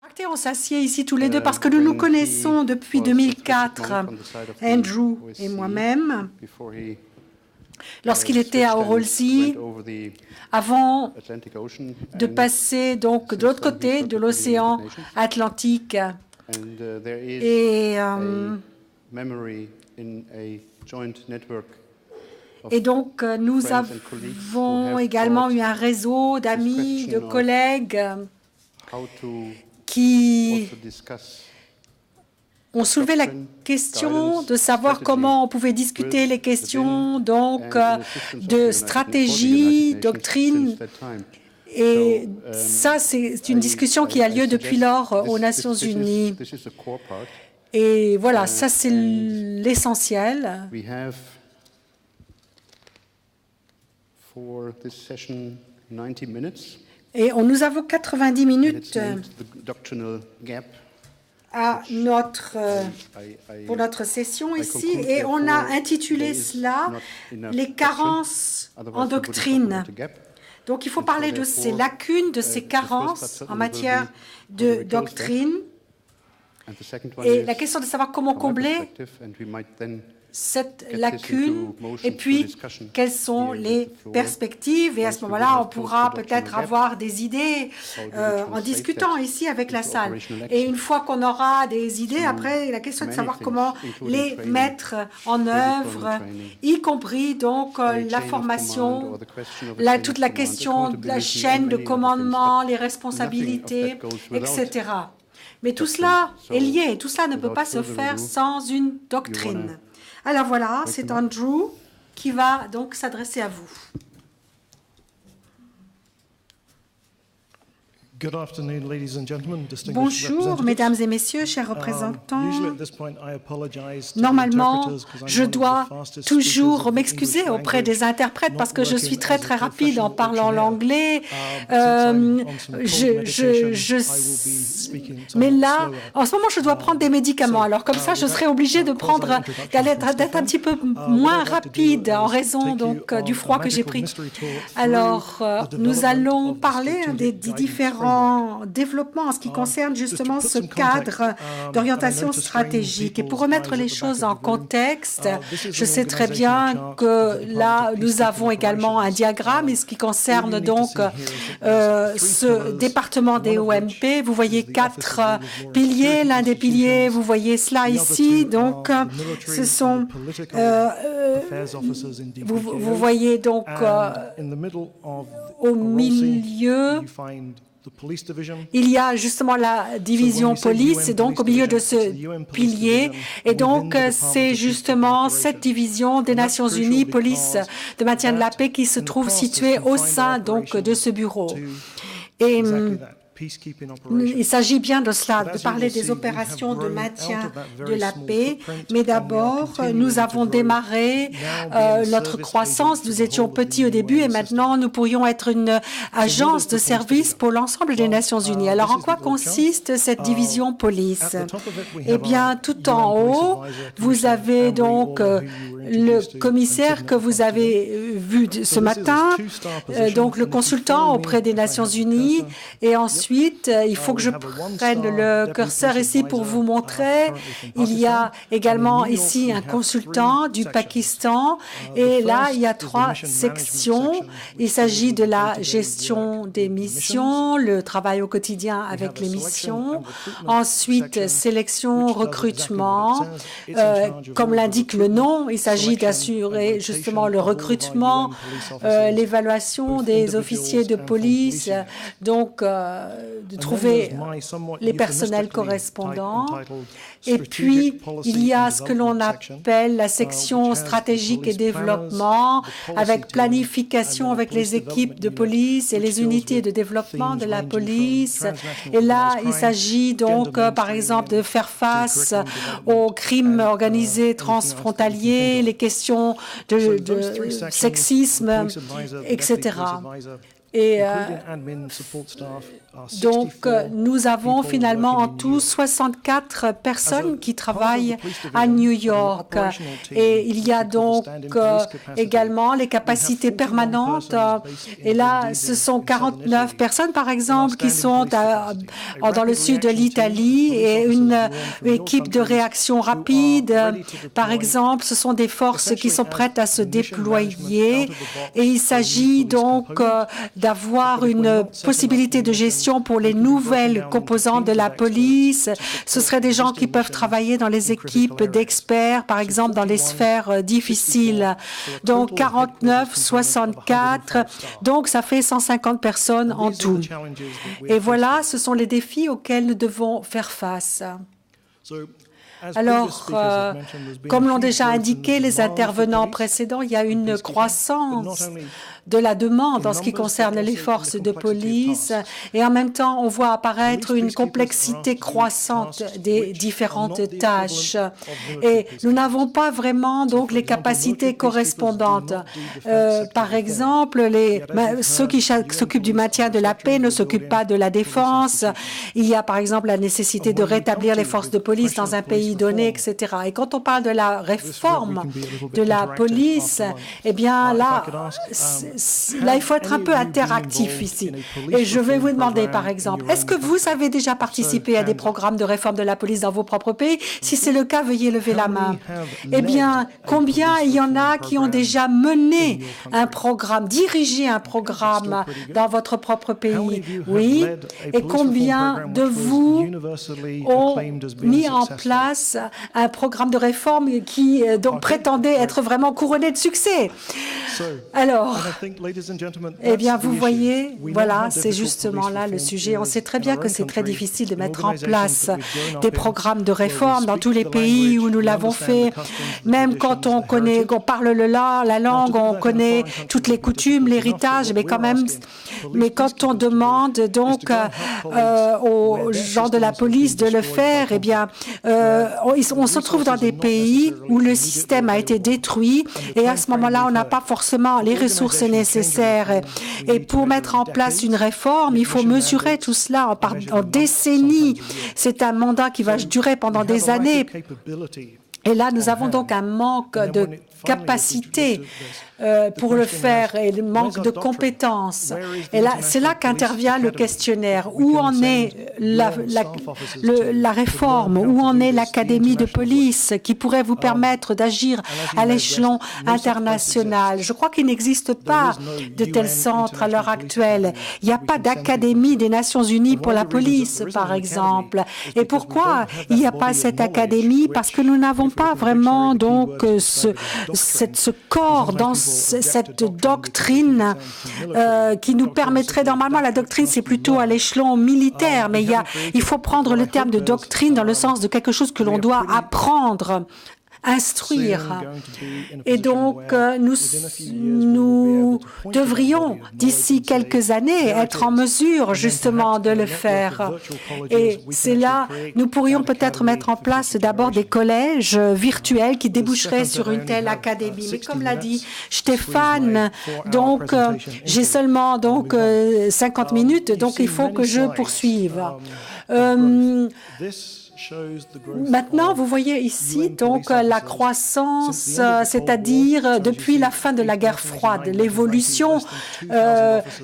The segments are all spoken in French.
On s'assied ici tous les deux parce que nous nous connaissons depuis 2004, Andrew et moi-même, lorsqu'il était à Orolzi, avant de passer donc de l'autre côté de l'océan Atlantique. Et donc, nous avons également eu un réseau d'amis, de collègues qui ont soulevé la question de savoir comment on pouvait discuter les questions donc de stratégie, doctrine. Et ça, c'est une discussion qui a lieu depuis lors aux Nations Unies. Et voilà, ça c'est l'essentiel. Et nous avons 90 minutes pour notre session ici, et on a intitulé cela « Les carences en doctrine ». Donc il faut parler de ces lacunes, de ces carences en matière de doctrine, et la question de savoir comment combler cette lacune, et puis quelles sont les perspectives. Et à ce moment-là, on pourra peut-être avoir des idées en discutant ici avec la salle. Et une fois qu'on aura des idées, après, la question est de savoir comment les mettre en œuvre, y compris donc la formation, toute la question de la chaîne de commandement, les responsabilités, etc. Mais tout cela est lié, tout cela ne peut pas se faire sans une doctrine. Alors voilà, c'est Andrew qui va donc s'adresser à vous. Bonjour, mesdames et messieurs, chers représentants. Normalement, je dois toujours m'excuser auprès des interprètes parce que je suis très rapide en parlant l'anglais. Mais là, en ce moment, je dois prendre des médicaments. Alors comme ça, je serai obligée d'être un petit peu moins rapide en raison donc du froid que j'ai pris. Alors, nous allons parler des différents développement en ce qui concerne justement ce cadre d'orientation stratégique. Et pour remettre les choses en contexte, je sais très bien que là, nous avons également un diagramme et ce qui concerne donc ce département des OMP. Vous voyez 4 piliers. L'un des piliers, vous voyez cela ici. Donc, ce sont... vous voyez donc au milieu... Il y a justement la division police, et donc au milieu de ce pilier, et donc c'est justement cette division des Nations Unies, police de maintien de la paix, qui se trouve située au sein donc de ce bureau. Et il s'agit bien de cela, de parler des opérations de maintien de la paix. Mais d'abord, nous avons démarré notre croissance. Nous étions petits au début et maintenant, nous pourrions être une agence de service pour l'ensemble des Nations Unies. Alors, en quoi consiste cette division police? Eh bien, tout en haut, vous avez donc le commissaire que vous avez vu ce matin, donc le consultant auprès des Nations Unies, et ensuite, il faut que je prenne le curseur ici pour vous montrer. Il y a également ici un consultant du Pakistan. Et là, il y a 3 sections. Il s'agit de la gestion des missions, le travail au quotidien avec les missions. Ensuite, sélection, recrutement. Comme l'indique le nom, il s'agit d'assurer justement le recrutement, l'évaluation des officiers de police, donc de trouver les personnels correspondants. Et puis, il y a ce que l'on appelle la section stratégique et développement, avec planification avec les équipes de police et les unités de développement de la police. Et là, il s'agit donc, par exemple, de faire face aux crimes organisés transfrontaliers, les questions de sexisme, etc. Et donc, nous avons finalement en tout 64 personnes qui travaillent à New York. Et il y a donc également les capacités permanentes. Et là, ce sont 49 personnes, par exemple, qui sont dans le sud de l'Italie et une équipe de réaction rapide. Par exemple, ce sont des forces qui sont prêtes à se déployer. Et il s'agit donc d'avoir une possibilité de gestion pour les nouvelles composantes de la police. Ce seraient des gens qui peuvent travailler dans les équipes d'experts, par exemple dans les sphères difficiles. Donc 49, 64, donc ça fait 150 personnes en tout. Et voilà, ce sont les défis auxquels nous devons faire face. Alors, comme l'ont déjà indiqué les intervenants précédents, il y a une croissance de la demande en ce qui concerne les forces de police et en même temps, on voit apparaître une complexité croissante des différentes tâches. Et nous n'avons pas vraiment donc les capacités correspondantes. Par exemple, ceux qui s'occupent du maintien de la paix ne s'occupent pas de la défense. Il y a par exemple la nécessité de rétablir les forces de police dans un pays donné, etc. Et quand on parle de la réforme de la police, eh bien là, il faut être un peu interactif ici. Et je vais vous demander, par exemple, est-ce que vous avez déjà participé à des programmes de réforme de la police dans vos propres pays? Si c'est le cas, veuillez lever la main. Eh bien, combien il y en a qui ont déjà mené un programme, dirigé un programme dans votre propre pays? Oui. Et combien de vous ont mis en place un programme de réforme qui donc prétendait être vraiment couronné de succès? Alors, eh bien, vous voyez, voilà, c'est justement là le sujet. On sait très bien que c'est très difficile de mettre en place des programmes de réforme dans tous les pays où nous l'avons fait. Même quand on connaît, on parle la langue, on connaît toutes les coutumes, l'héritage, mais quand même, mais quand on demande donc aux gens de la police de le faire, eh bien, on se trouve dans des pays où le système a été détruit et à ce moment-là, on n'a pas forcément les ressources nécessaires. Et pour mettre en place une réforme, il faut mesurer tout cela en décennies. C'est un mandat qui va durer pendant des années. Et là, nous avons donc un manque de capacité pour le faire et le manque de compétences. Et là, c'est là qu'intervient le questionnaire. Où en est la réforme? Où en est l'académie de police qui pourrait vous permettre d'agir à l'échelon international? Je crois qu'il n'existe pas de tel centre à l'heure actuelle. Il n'y a pas d'académie des Nations Unies pour la police, par exemple. Et pourquoi il n'y a pas cette académie? Parce que nous n'avons pas vraiment donc ce corps dans cette doctrine qui nous permettrait, normalement la doctrine c'est plutôt à l'échelon militaire, mais il faut prendre le terme de doctrine dans le sens de quelque chose que l'on doit apprendre, instruire. Et donc, nous devrions, d'ici quelques années, être en mesure justement de le faire. Et c'est là, nous pourrions peut-être mettre en place d'abord des collèges virtuels qui déboucheraient sur une telle académie. Mais comme l'a dit Stéphane, donc, j'ai seulement donc 50 minutes, donc il faut que je poursuive. Maintenant, vous voyez ici donc la croissance, c'est-à-dire depuis la fin de la guerre froide, l'évolution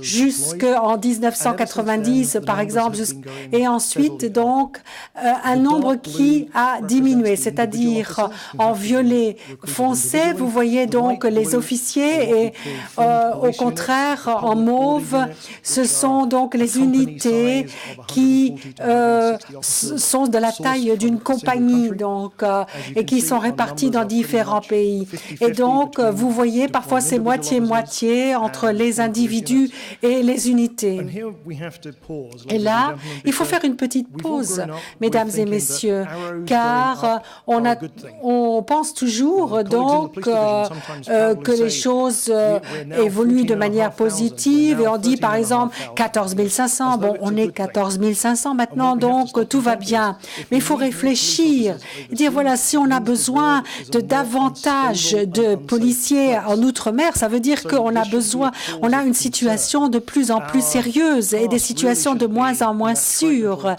jusqu'en 1990, par exemple, et ensuite donc un nombre qui a diminué, c'est-à-dire en violet foncé, vous voyez donc les officiers et au contraire en mauve, ce sont donc les unités qui sont de la taille d'une compagnie donc, et qui sont répartis dans différents pays. Et donc, vous voyez, parfois c'est moitié-moitié entre les individus et les unités. Et là, il faut faire une petite pause, mesdames et messieurs, car on on pense toujours donc que les choses évoluent de manière positive et on dit par exemple 14 500, bon on est 14 500 maintenant donc tout va bien. Mais il faut réfléchir et dire voilà, si on a besoin de davantage de policiers en Outre-mer, ça veut dire qu'on a besoin, on a une situation de plus en plus sérieuse et des situations de moins en moins sûres.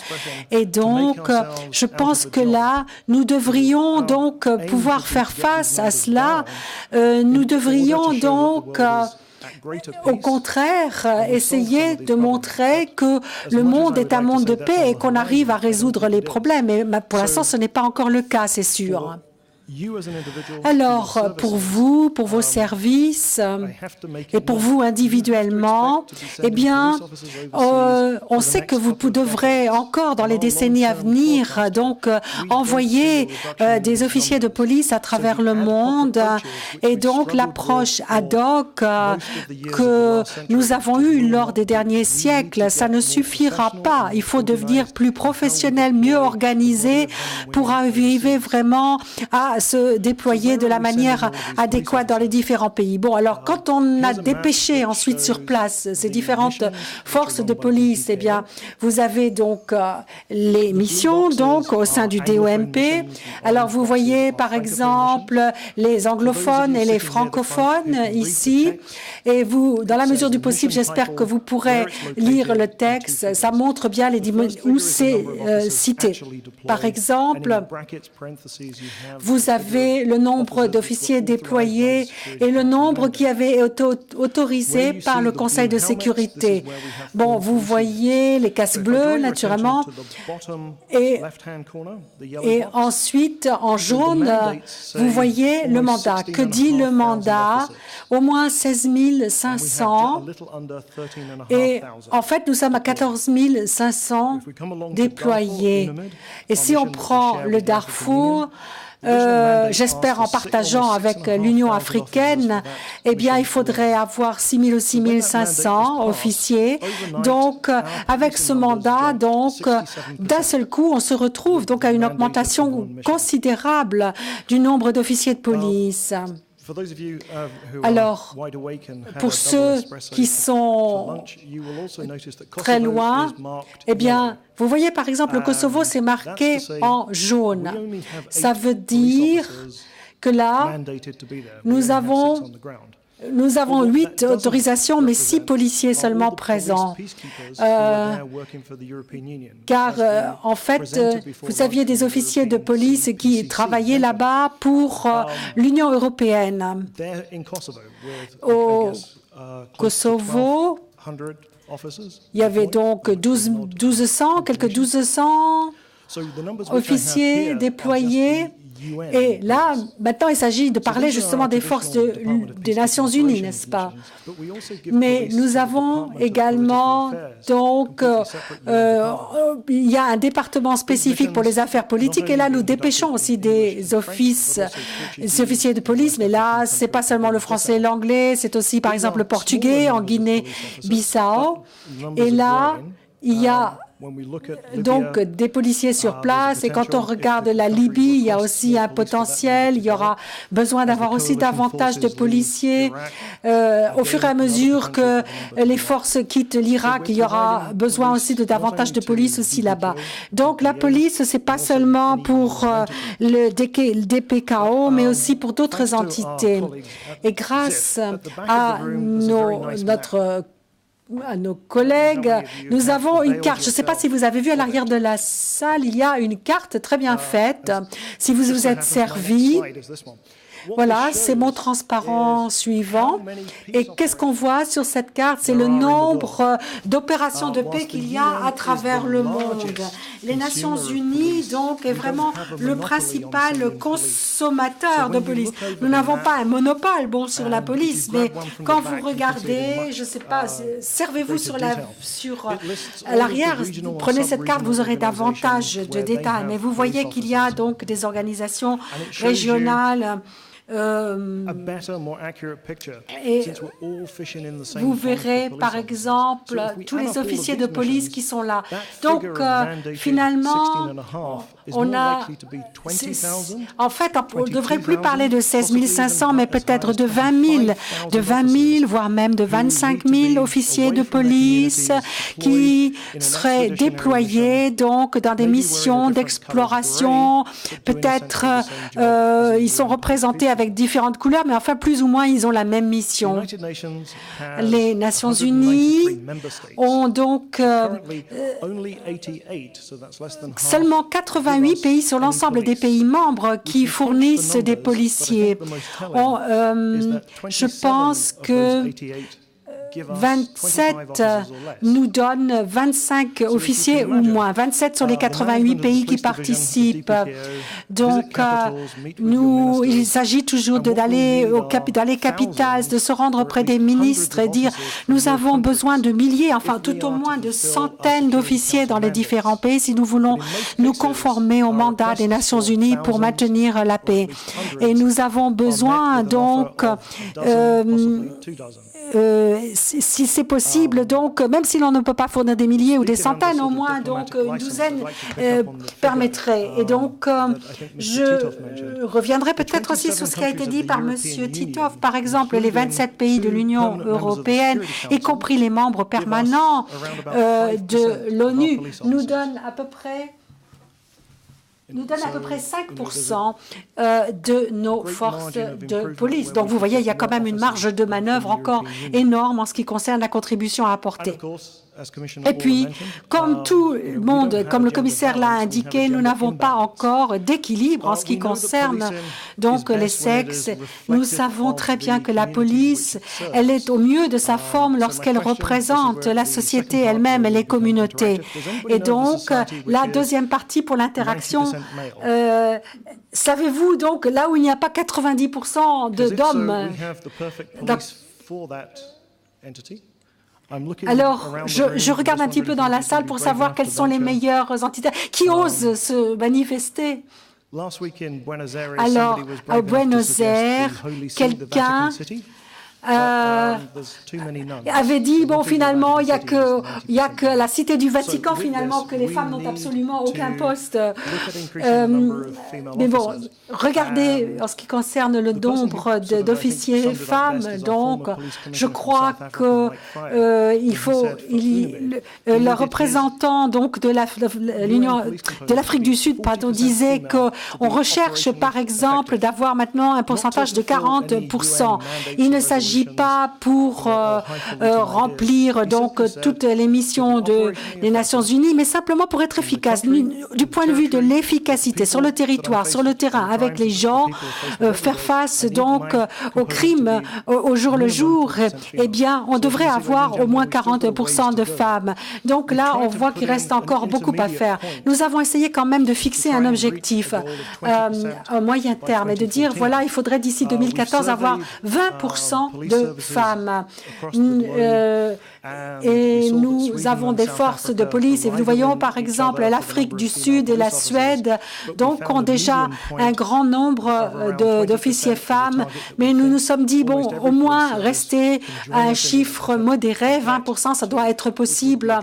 Et donc, je pense que là, nous devrions donc pouvoir faire face à cela. Nous devrions donc au contraire, essayer de montrer que le monde est un monde de paix et qu'on arrive à résoudre les problèmes. Et pour l'instant, ce n'est pas encore le cas, c'est sûr. Alors, pour vous, pour vos services et pour vous individuellement, eh bien, on sait que vous devrez encore, dans les décennies à venir, donc envoyer des officiers de police à travers le monde. Et donc, l'approche ad hoc que nous avons eue lors des derniers siècles, ça ne suffira pas. Il faut devenir plus professionnel, mieux organisé pour arriver vraiment à se déployer de la manière adéquate dans les différents pays. Bon, alors quand on a dépêché ensuite sur place ces différentes forces de police, eh bien, vous avez donc les missions donc au sein du DOMP. Alors vous voyez par exemple les anglophones et les francophones ici, et vous, dans la mesure du possible, j'espère que vous pourrez lire le texte. Ça montre bien les où c'est cité. Par exemple, vous avez le nombre d'officiers déployés et le nombre qui avait été autorisé par le Conseil de sécurité. Bon, vous voyez les casques bleus, naturellement, et ensuite, en jaune, vous voyez le mandat. Que dit le mandat? Au moins 16 500. Et en fait, nous sommes à 14 500 déployés. Et si on prend le Darfour, j'espère en partageant avec l'Union africaine, eh bien, il faudrait avoir 6 000 ou 6 500 officiers. Donc, avec ce mandat, donc, d'un seul coup, on se retrouve donc à une augmentation considérable du nombre d'officiers de police. Alors, pour ceux qui sont très loin, eh bien, vous voyez par exemple le Kosovo, c'est marqué en jaune. Ça veut dire que là, nous avons 8 autorisations, mais 6 policiers seulement présents. Car, en fait, vous aviez des officiers de police qui travaillaient là-bas pour l'Union européenne. Au Kosovo, il y avait donc quelques 1200 officiers déployés. Et là, maintenant, il s'agit de parler justement des forces des Nations Unies, n'est-ce pas? Mais nous avons également, donc, il y a un département spécifique pour les affaires politiques, et là, nous dépêchons aussi des officiers de police, mais là, c'est pas seulement le français et l'anglais, c'est aussi, par exemple, le portugais en Guinée-Bissau. Et là, il y a donc des policiers sur place, et quand on regarde la Libye, il y a aussi un potentiel, il y aura besoin d'avoir aussi davantage de policiers. Au fur et à mesure que les forces quittent l'Irak, il y aura besoin aussi de davantage de police aussi là-bas. Donc la police, c'est pas seulement pour le DPKO, mais aussi pour d'autres entités. Et grâce à nos collègues, nous avons une carte. Je ne sais pas si vous avez vu à l'arrière de la salle, il y a une carte très bien faite. Si vous vous êtes servi, voilà, c'est mon transparent suivant. Et qu'est-ce qu'on voit sur cette carte? C'est le nombre d'opérations de paix qu'il y a à travers le monde. Les Nations Unies, donc, est vraiment le principal consommateur de police. Nous n'avons pas un monopole, bon, sur la police, mais quand vous regardez, je ne sais pas, servez-vous sur l'arrière, prenez cette carte, vous aurez davantage de détails. Mais vous voyez qu'il y a donc des organisations régionales. Et vous verrez, par exemple, tous les officiers de police qui sont là. Donc, finalement, on a, en fait, on ne devrait plus parler de 16 500, mais peut-être de 20 000, voire même de 25 000 officiers de police qui seraient déployés donc dans des missions d'exploration. Peut-être ils sont représentés avec différentes couleurs, mais enfin plus ou moins ils ont la même mission. Les Nations Unies ont donc seulement 88 pays sur l'ensemble des pays membres qui fournissent des policiers. Je pense que 27 nous donnent 25 officiers ou moins, 27 sur les 88 pays qui participent. Donc, il s'agit toujours d'aller dans les capitales, de se rendre auprès des ministres et dire « Nous avons besoin de milliers, enfin tout au moins de centaines d'officiers dans les différents pays si nous voulons nous conformer au mandat des Nations Unies pour maintenir la paix. » Et nous avons besoin donc si c'est possible, donc, même si l'on ne peut pas fournir des milliers ou des centaines, au moins donc une douzaine permettrait. Et donc, je reviendrai peut-être aussi sur ce qui a été dit par M. Titov. Par exemple, les 27 pays de l'Union européenne, y compris les membres permanents de l'ONU, nous donnent à peu près 5% de nos forces de police. Donc, vous voyez, il y a quand même une marge de manœuvre encore énorme en ce qui concerne la contribution à apporter. Et puis, comme tout le monde, comme le commissaire l'a indiqué, nous n'avons pas encore d'équilibre en ce qui concerne donc les sexes. Nous savons très bien que la police, elle est au mieux de sa forme lorsqu'elle représente la société elle-même et les communautés. Et donc, la deuxième partie pour l'interaction, savez-vous donc là où il n'y a pas 90% d'hommes, alors, je regarde un petit peu dans la salle pour savoir quelles sont les meilleures entités qui osent se manifester. Alors, à Buenos Aires, quelqu'un avait dit, bon, finalement, il n'y a que la cité du Vatican, finalement, que les femmes n'ont absolument aucun poste. Mais bon, regardez, en ce qui concerne le nombre d'officiers femmes, donc, je crois que il faut, le représentant donc de l'Afrique du Sud, pardon, disait qu'on recherche, par exemple, d'avoir maintenant un pourcentage de 40%. Il ne s'agit pas pour remplir donc toutes les missions des Nations Unies, mais simplement pour être efficace du point de vue de l'efficacité sur le territoire, sur le terrain, avec les gens, faire face donc aux crimes au jour le jour. Eh bien, on devrait avoir au moins 40% de femmes. Donc là, on voit qu'il reste encore beaucoup à faire. Nous avons essayé quand même de fixer un objectif à moyen terme et de dire, voilà, il faudrait d'ici 2014 avoir 20% de femmes. Et nous avons des forces de police et nous voyons par exemple l'Afrique du Sud et la Suède donc ont déjà un grand nombre d'officiers femmes, mais nous nous sommes dit bon, au moins rester à un chiffre modéré, 20%, ça doit être possible.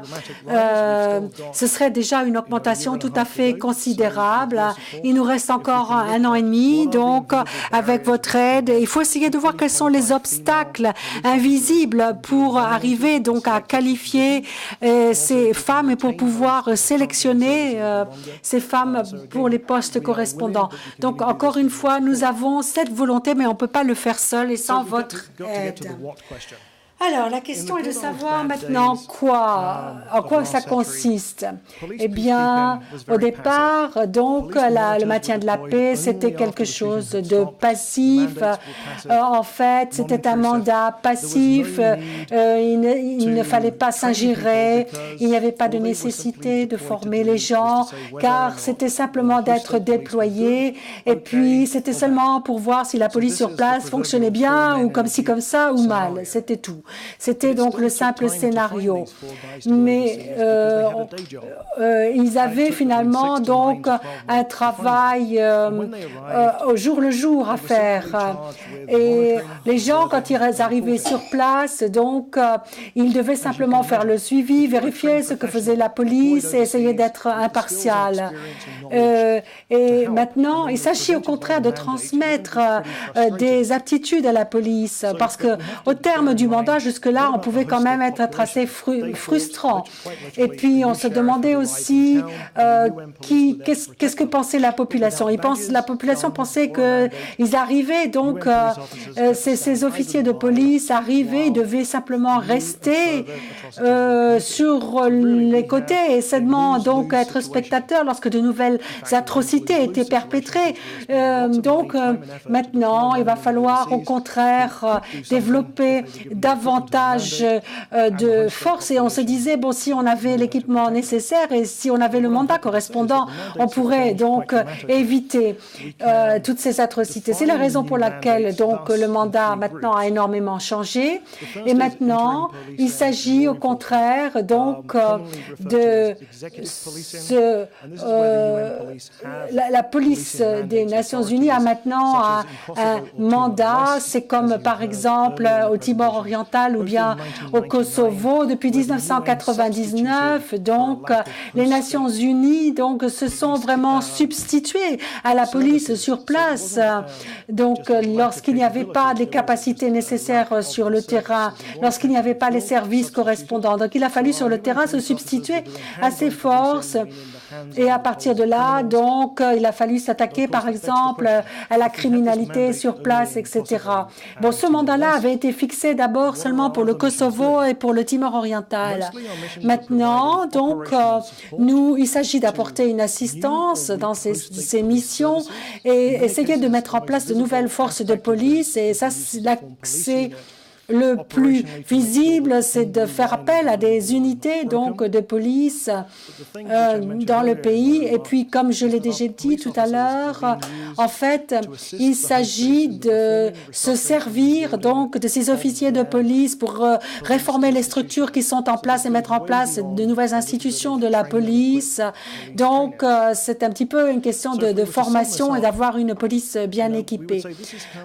Ce serait déjà une augmentation tout à fait considérable. Il nous reste encore 1 an et demi, donc avec votre aide, il faut essayer de voir quels sont les obstacles invisibles pour arriver donc à qualifier ces femmes et pour pouvoir sélectionner ces femmes pour les postes correspondants. Donc, encore une fois, nous avons cette volonté, mais on ne peut pas le faire seul et sans votre aide. Alors, la question est de savoir maintenant en quoi ça consiste. Eh bien, au départ, donc, le maintien de la paix, c'était quelque chose de passif. En fait, c'était un mandat passif. Il ne fallait pas s'ingérer. Il n'y avait pas de nécessité de former les gens, car c'était simplement d'être déployé. Et puis, c'était seulement pour voir si la police sur place fonctionnait bien ou comme ci, comme ça, ou mal. C'était tout. C'était donc le simple scénario. Mais ils avaient finalement donc un travail au jour le jour à faire. Et les gens, quand ils arrivaient sur place, donc ils devaient simplement faire le suivi, vérifier ce que faisait la police et essayer d'être impartial. Et maintenant, il s'agit au contraire de transmettre des aptitudes à la police, parce que au terme du mandat, jusque-là, on pouvait quand même être assez frustrant. Et puis, on se demandait aussi qu'est-ce que pensait la population. La population pensait qu'ils arrivaient, donc ces officiers de police arrivaient, ils devaient simplement rester sur les côtés et seulement donc être spectateurs lorsque de nouvelles atrocités étaient perpétrées. Donc maintenant, il va falloir au contraire développer davantage de force, et on se disait, bon, si on avait l'équipement nécessaire et si on avait le mandat correspondant, on pourrait donc éviter toutes ces atrocités. C'est la raison pour laquelle donc le mandat maintenant a énormément changé, et maintenant il s'agit au contraire donc de la police des Nations Unies a maintenant un mandat. C'est comme par exemple au Timor oriental ou bien au Kosovo depuis 1999. Donc les Nations Unies donc se sont vraiment substituées à la police sur place. Donc lorsqu'il n'y avait pas les capacités nécessaires sur le terrain, lorsqu'il n'y avait pas les services correspondants. Donc il a fallu sur le terrain se substituer à ces forces. Et à partir de là, donc, il a fallu s'attaquer, par exemple, à la criminalité sur place, etc. Bon, ce mandat-là avait été fixé d'abord seulement pour le Kosovo et pour le Timor oriental. Maintenant, donc, il s'agit d'apporter une assistance dans ces missions et essayer de mettre en place de nouvelles forces de police. Et ça, c'est le plus visible, c'est de faire appel à des unités donc de police dans le pays. Et puis, comme je l'ai déjà dit tout à l'heure, en fait, il s'agit de se servir donc de ces officiers de police pour réformer les structures qui sont en place et mettre en place de nouvelles institutions de la police. Donc, c'est un petit peu une question de formation et d'avoir une police bien équipée.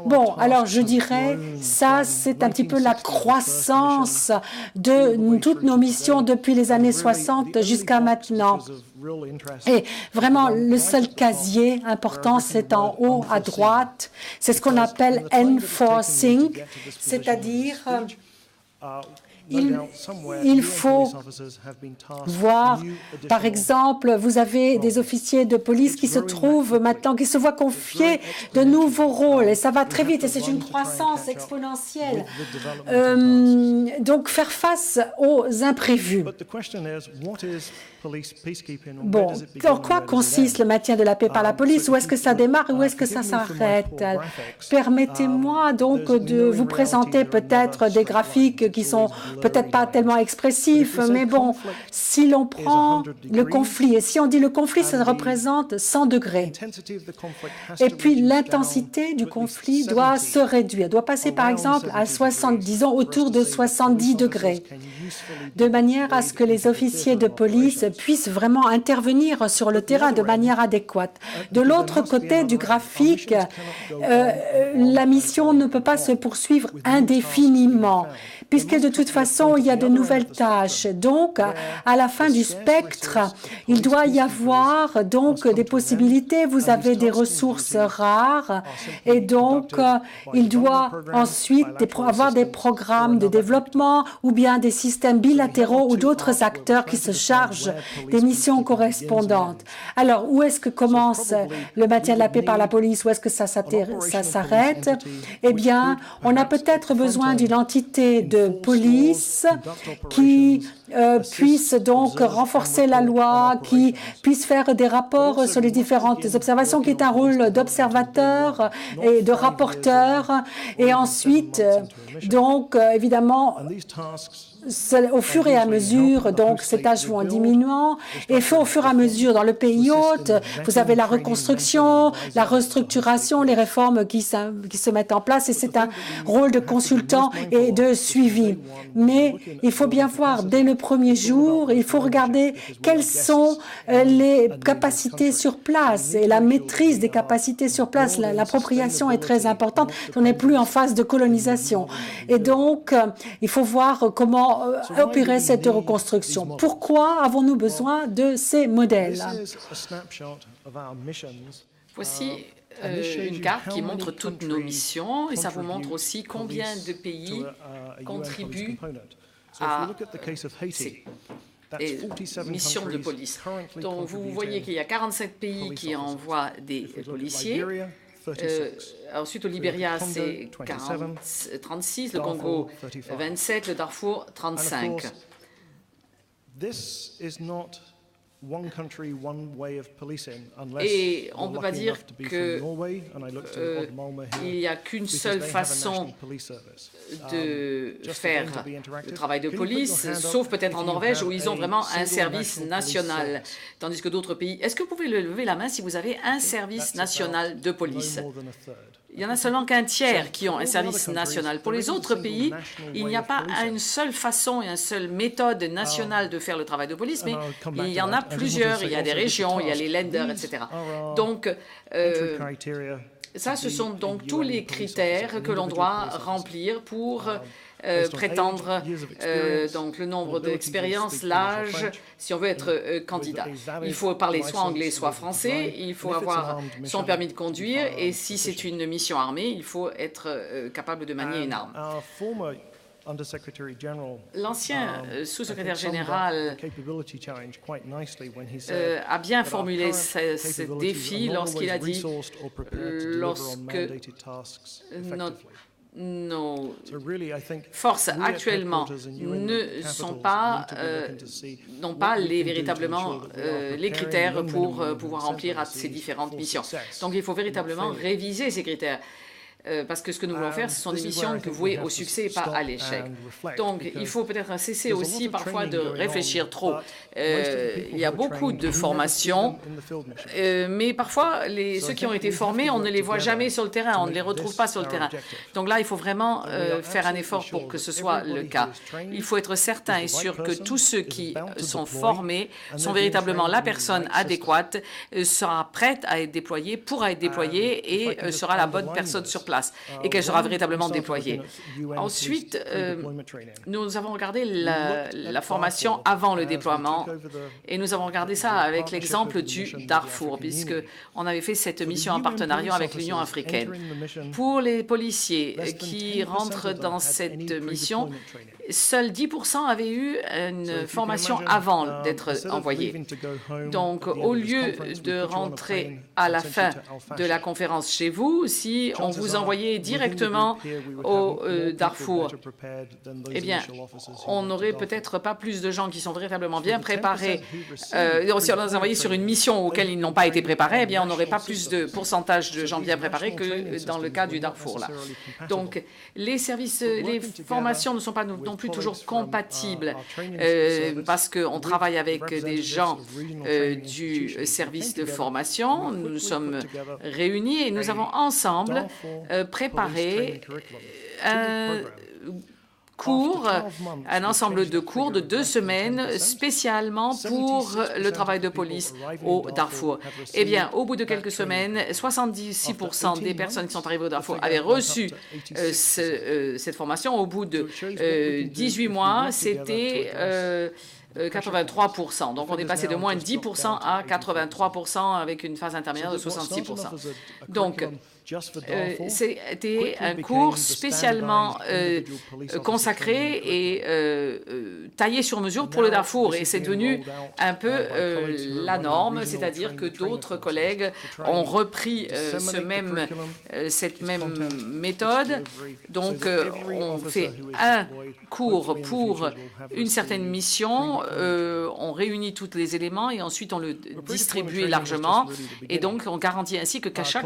Bon, alors je dirais, ça, c'est un petit peu la croissance de toutes nos missions depuis les années 60 jusqu'à maintenant. Et vraiment, le seul casier important, c'est en haut à droite. C'est ce qu'on appelle enforcing, c'est-à-dire il faut voir, par exemple, vous avez des officiers de police qui se trouvent maintenant, qui se voient confier de nouveaux rôles, et ça va très vite, et c'est une croissance exponentielle. Donc, faire face aux imprévus. Bon, en quoi consiste le maintien de la paix par la police? Où est-ce que ça démarre et où est-ce que ça s'arrête? Permettez-moi donc de vous présenter peut-être des graphiques qui sont peut-être pas tellement expressifs, mais bon, si l'on prend le conflit, et si on dit le conflit, ça représente 100 degrés. Et puis l'intensité du conflit doit se réduire, doit passer par exemple à 70, disons autour de 70 degrés, de manière à ce que les officiers de police puissent vraiment intervenir sur le terrain de manière adéquate. De l'autre côté du graphique, la mission ne peut pas se poursuivre indéfiniment, puisque de toute façon, il y a de nouvelles tâches. Donc, à la fin du spectre, il doit y avoir donc des possibilités. Vous avez des ressources rares et donc, il doit ensuite avoir des programmes de développement ou bien des systèmes bilatéraux ou d'autres acteurs qui se chargent des missions correspondantes. Alors, où est-ce que commence le maintien de la paix par la police? Où est-ce que ça s'arrête? Eh bien, on a peut-être besoin d'une entité de police qui puisse donc renforcer la loi, qui puisse faire des rapports sur les différentes observations, qui est un rôle d'observateur et de rapporteur. Et ensuite, donc, évidemment, au fur et à mesure, donc ces tâches vont en diminuant, et au fur et à mesure dans le pays hôte, vous avez la reconstruction, la restructuration, les réformes qui se mettent en place, et c'est un rôle de consultant et de suivi. Mais il faut bien voir dès le premier jour, il faut regarder quelles sont les capacités sur place et la maîtrise des capacités sur place. L'appropriation est très importante. On n'est plus en phase de colonisation. Et donc, il faut voir comment opérer cette reconstruction. Pourquoi avons-nous besoin de ces modèles? Voici une carte qui montre toutes nos missions et ça vous montre aussi combien de pays contribuent à ces missions de police. Donc vous voyez qu'il y a 47 pays qui envoient des policiers. Ensuite, au Libéria, c'est 36, le Congo, 27, le Darfour, 35. Et on ne peut pas dire qu'il n'y a qu'une seule façon de faire le travail de police, sauf peut-être en Norvège où ils ont vraiment un service national, tandis que d'autres pays... Est-ce que vous pouvez lever la main si vous avez un service national de police? Il n'y en a seulement qu'un tiers qui ont un service national. Pour les autres pays, il n'y a pas une seule façon et une seule méthode nationale de faire le travail de police, mais il y en a plusieurs. Il y a des régions, il y a les lenders, etc. Donc, ça, ce sont donc tous les critères que l'on doit remplir pour prétendre donc le nombre d'expériences, l'âge, si on veut être candidat. Il faut parler soit anglais, soit français, il faut avoir son permis de conduire et si c'est une mission armée, il faut être capable de manier une arme. L'ancien sous-secrétaire général a bien formulé ce défi lorsqu'il a dit nos forces actuellement n'ont pas véritablement les critères pour pouvoir remplir ces différentes missions. Donc il faut véritablement réviser ces critères. Parce que ce que nous voulons faire, ce sont des missions vouées au succès et pas à l'échec. Donc, il faut peut-être cesser aussi parfois de réfléchir trop. Il y a beaucoup de formations, mais parfois, ceux qui ont été formés, on ne les voit jamais sur le terrain, on ne les retrouve pas sur le terrain. Donc là, il faut vraiment faire un effort pour que ce soit le cas. Il faut être certain et sûr que tous ceux qui sont formés sont véritablement la personne adéquate, sera prête à être déployée, pourra être déployée et sera la bonne personne sur place et qu'elle sera véritablement déployée. Ensuite, nous avons regardé la formation avant le déploiement et nous avons regardé ça avec l'exemple du Darfour, puisqu'on avait fait cette mission en partenariat avec l'Union africaine. Pour les policiers qui rentrent dans cette mission, seuls 10% avaient eu une formation avant d'être envoyés. Donc, au lieu de rentrer à la fin de la conférence chez vous, si on vous envoyait directement au Darfour, eh bien, on n'aurait peut-être pas plus de gens qui sont véritablement bien préparés. Si on les envoyait sur une mission auquel ils n'ont pas été préparés, eh bien, on n'aurait pas plus de pourcentage de gens bien préparés que dans le cas du Darfour. Là. Donc, les formations ne sont pas non plus toujours compatibles parce qu'on travaille avec des gens du service de formation. Nous sommes réunis et nous avons ensemble préparé un ensemble de cours de 2 semaines spécialement pour le travail de police au Darfour. Eh bien, au bout de quelques semaines, 76% des personnes qui sont arrivées au Darfour avaient reçu cette formation. Au bout de 18 mois, c'était 83%. Donc, on est passé de moins de 10% à 83% avec une phase intermédiaire de 66%. Donc, C'était un cours spécialement consacré et taillé sur mesure pour le Darfour. Et c'est devenu un peu la norme, c'est-à-dire que d'autres collègues ont repris cette même méthode. Donc, on fait un cours pour une certaine mission, on réunit tous les éléments et ensuite on le distribue largement. Et donc, on garantit ainsi que chaque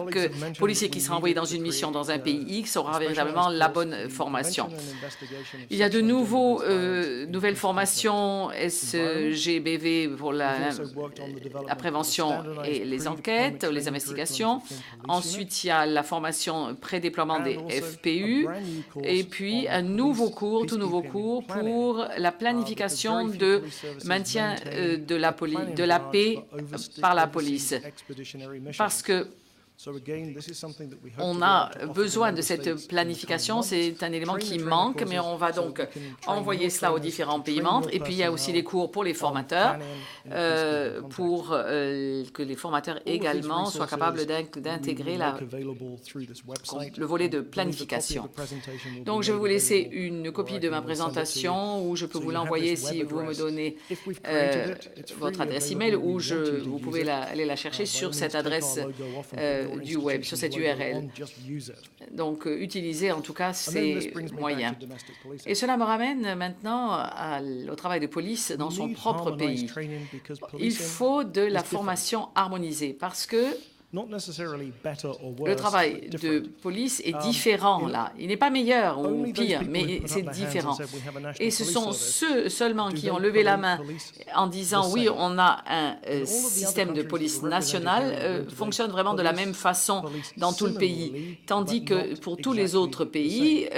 policier qui sera envoyé dans une mission dans un pays X aura véritablement la bonne formation. Il y a de nouvelles formations SGBV pour la prévention et les enquêtes, les investigations. Ensuite, il y a la formation pré-déploiement des FPU et puis un nouveau cours, tout nouveau cours pour la planification de maintien de la paix par la police. Parce que on a besoin de cette planification, c'est un élément qui manque, mais on va donc envoyer cela aux différents pays membres. Et puis, il y a aussi les cours pour les formateurs, pour que les formateurs également soient capables d'intégrer le volet de planification. Donc, je vais vous laisser une copie de ma présentation où je peux vous l'envoyer si vous me donnez votre adresse email ou vous pouvez aller la chercher sur cette adresse du web, sur cette URL. Donc, utilisez en tout cas ces moyens. Et cela me ramène maintenant au travail de police dans son propre pays. Il faut de la formation harmonisée parce que le travail de police est différent là. Il n'est pas meilleur ou pire, mais c'est différent. Et ce sont ceux seulement qui ont levé la main en disant oui, on a un système de police nationale, fonctionne vraiment de la même façon dans tout le pays. Tandis que pour tous les autres pays,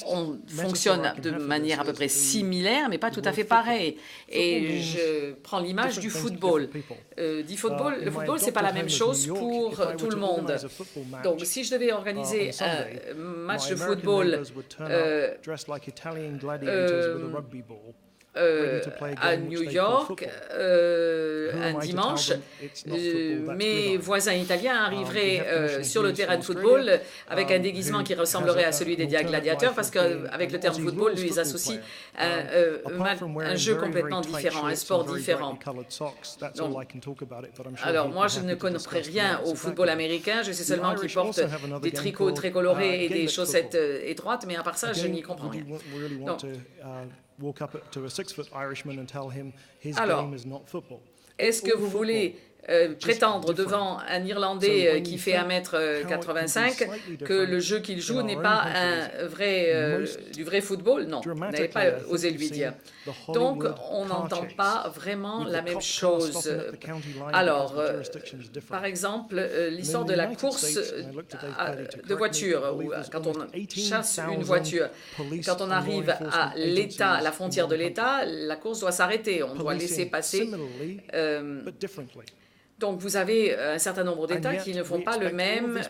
on fonctionne de manière à peu près similaire, mais pas tout à fait pareil. Et je prends l'image du football. Le football, c'est pas la même chose pour tout le monde. Donc, si je devais organiser un match de football à New York un dimanche, mes voisins italiens arriveraient sur le terrain de football avec un déguisement qui ressemblerait à celui des gladiateurs parce qu'avec le terme football, lui, ils associent un jeu complètement différent, un sport différent. Donc, alors, moi, je ne connais rien au football américain, je sais seulement qu'ils portent des tricots très colorés et des chaussettes étroites, mais à part ça, je n'y comprends rien. Donc, alors, est-ce que vous voulez prétendre devant un Irlandais qui fait 1,85 m que le jeu qu'il joue n'est pas du vrai football? Non, vous n'avez pas osé lui dire. Donc, on n'entend pas vraiment la même chose. Alors, par exemple, l'histoire de la course de voiture, ou quand on chasse une voiture, quand on arrive à l'État, à la frontière de l'État, la course doit s'arrêter, on doit laisser passer. Donc, vous avez un certain nombre d'États qui ne font pas le même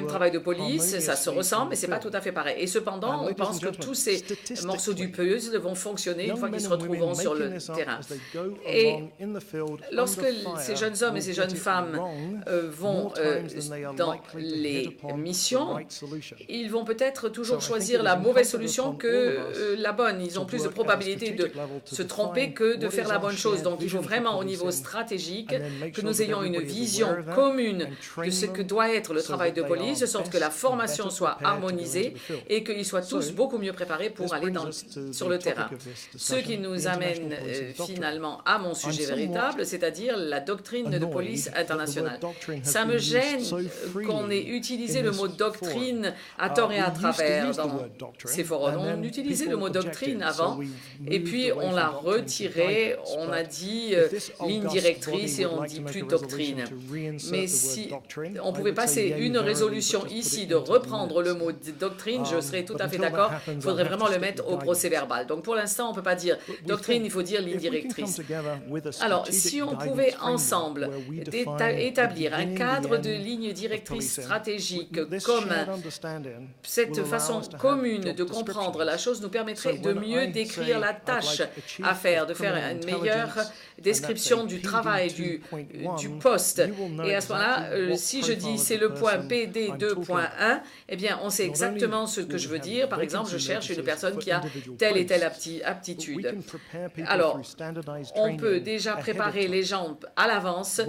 travail de police. Ça se ressemble, mais ce n'est pas tout à fait pareil. Et cependant, on pense que tous ces morceaux du puzzle vont fonctionner une fois qu'ils se retrouveront sur le terrain. Et lorsque ces jeunes hommes et ces jeunes femmes vont dans les missions, ils vont peut-être toujours choisir la mauvaise solution que la bonne. Ils ont plus de probabilité de se tromper que de faire la bonne chose. Donc, il faut vraiment, au niveau stratégique, que nous ayons une vision commune de ce que doit être le travail de police, de sorte que la formation soit harmonisée et qu'ils soient tous beaucoup mieux préparés pour aller sur le terrain. Ce qui nous amène finalement à mon sujet véritable, c'est-à-dire la doctrine de police internationale. Ça me gêne qu'on ait utilisé le mot doctrine à tort et à travers dans ces forums. On utilisait le mot doctrine avant et puis on l'a retiré, on a dit ligne directrice et on ne dit plus doctrine. Mais si on pouvait passer une résolution ici de reprendre le mot doctrine, je serais tout à fait d'accord. Il faudrait vraiment le mettre au procès-verbal. Donc pour l'instant, on ne peut pas dire doctrine, il faut dire ligne directrice. Alors, si on pouvait ensemble établir un cadre de ligne directrice stratégique commun, cette façon commune de comprendre la chose nous permettrait de mieux décrire la tâche à faire, de faire une meilleure description du travail travail du poste. Et à ce moment-là, si je dis c'est le point PD 2.1, eh bien, on sait exactement ce que je veux dire. Par exemple, je cherche une personne qui a telle et telle aptitude. Alors, on peut déjà préparer les gens à l'avance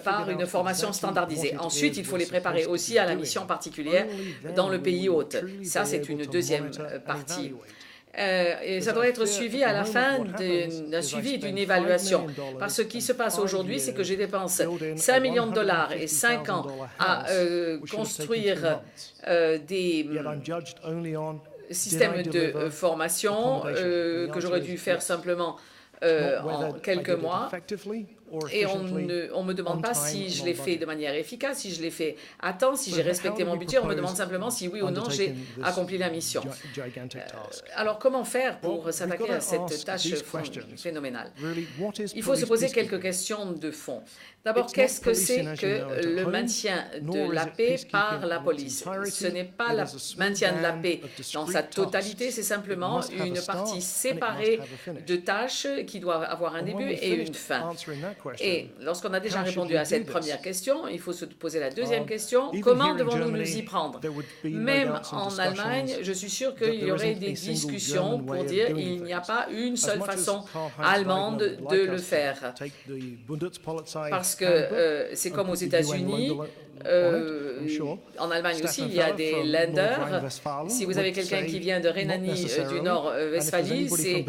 par une formation standardisée. Ensuite, il faut les préparer aussi à la mission particulière dans le pays hôte. Ça, c'est une deuxième partie. Et ça doit être suivi à la fin d'un suivi d'une évaluation. Parce que ce qui se passe aujourd'hui, c'est que je dépense 5 millions de dollars et 5 ans à construire des systèmes de formation que j'aurais dû faire simplement en quelques mois. Et on ne me demande pas si je l'ai fait de manière efficace, si je l'ai fait à temps, si j'ai respecté mon budget. On me demande simplement si oui ou non j'ai accompli la mission. Alors, comment faire pour s'attaquer à cette tâche phénoménale? Il faut se poser quelques questions de fond. D'abord, qu'est-ce que c'est que le maintien de la paix par la police? Ce n'est pas le maintien de la paix dans sa totalité, c'est simplement une partie séparée de tâches qui doivent avoir un début et une fin. Et lorsqu'on a déjà répondu à cette première question, il faut se poser la deuxième question. Comment devons-nous nous y prendre? Même en Allemagne, je suis sûr qu'il y aurait des discussions pour dire qu'il n'y a pas une seule façon allemande de le faire. Parce que c'est comme aux États-Unis. En Allemagne aussi, il y a des Länder. Si vous avez quelqu'un qui vient de Rhénanie du Nord-Westphalie, c'est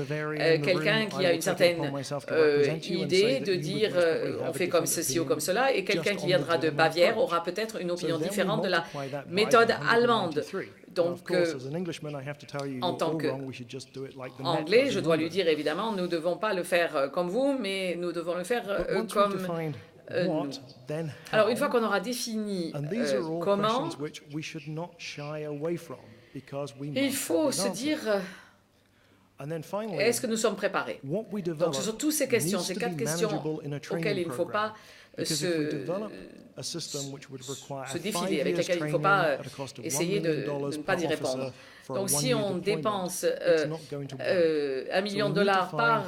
quelqu'un qui a une certaine idée de dire on fait comme ceci ou comme cela, et quelqu'un qui viendra de Bavière aura peut-être une opinion différente de la méthode allemande. Donc, en tant qu'Anglais, je dois lui dire évidemment, nous ne devons pas le faire comme vous, mais nous devons le faire comme nous. Alors, une fois qu'on aura défini comment, il faut se dire, est-ce que nous sommes préparés? Donc, ce sont toutes ces questions, ces 4 questions auxquelles il ne faut pas se défiler, avec lesquelles il ne faut pas essayer de ne pas y répondre. Donc, si on dépense 1 million de dollars par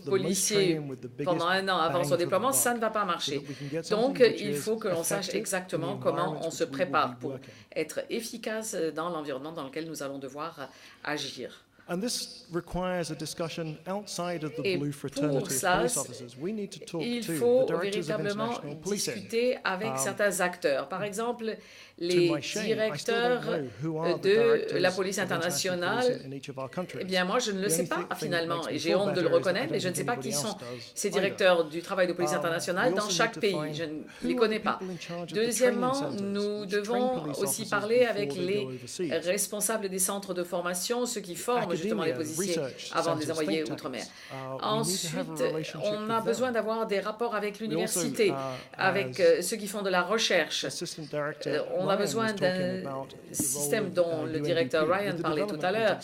policier pendant 1 an avant son déploiement, ça ne va pas marcher. Donc, il faut que l'on sache exactement comment on se prépare pour être efficace dans l'environnement dans lequel nous allons devoir agir. Et pour cela, il faut véritablement discuter avec certains acteurs. Par exemple, les directeurs de la police internationale. Eh bien, moi, je ne le sais pas finalement, et j'ai honte de le reconnaître, mais je ne sais pas qui sont ces directeurs du travail de police internationale dans chaque pays. Je ne les connais pas. Deuxièmement, nous devons aussi parler avec les responsables des centres de formation, ceux qui forment justement les policiers avant de les envoyer outre-mer. Ensuite, on a besoin d'avoir des rapports avec l'université, avec ceux qui font de la recherche. On a besoin d'un système dont le directeur Ryan parlait tout à l'heure,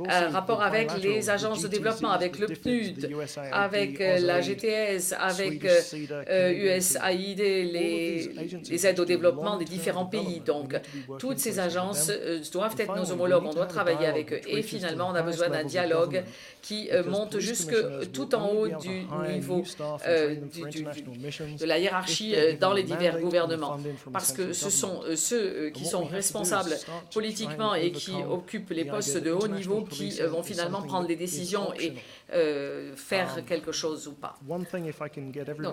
un rapport avec les agences de développement, avec le PNUD, avec la GTS, avec USAID, les aides au développement des différents pays. Donc, toutes ces agences doivent être nos homologues, on doit travailler avec eux. Et finalement, on a besoin d'un dialogue qui monte jusque tout en haut du niveau de la hiérarchie dans les divers gouvernements. Parce que ce sont ceux qui sont responsables politiquement et qui occupent les postes de haut niveau qui vont finalement prendre les décisions et faire quelque chose ou pas. Non.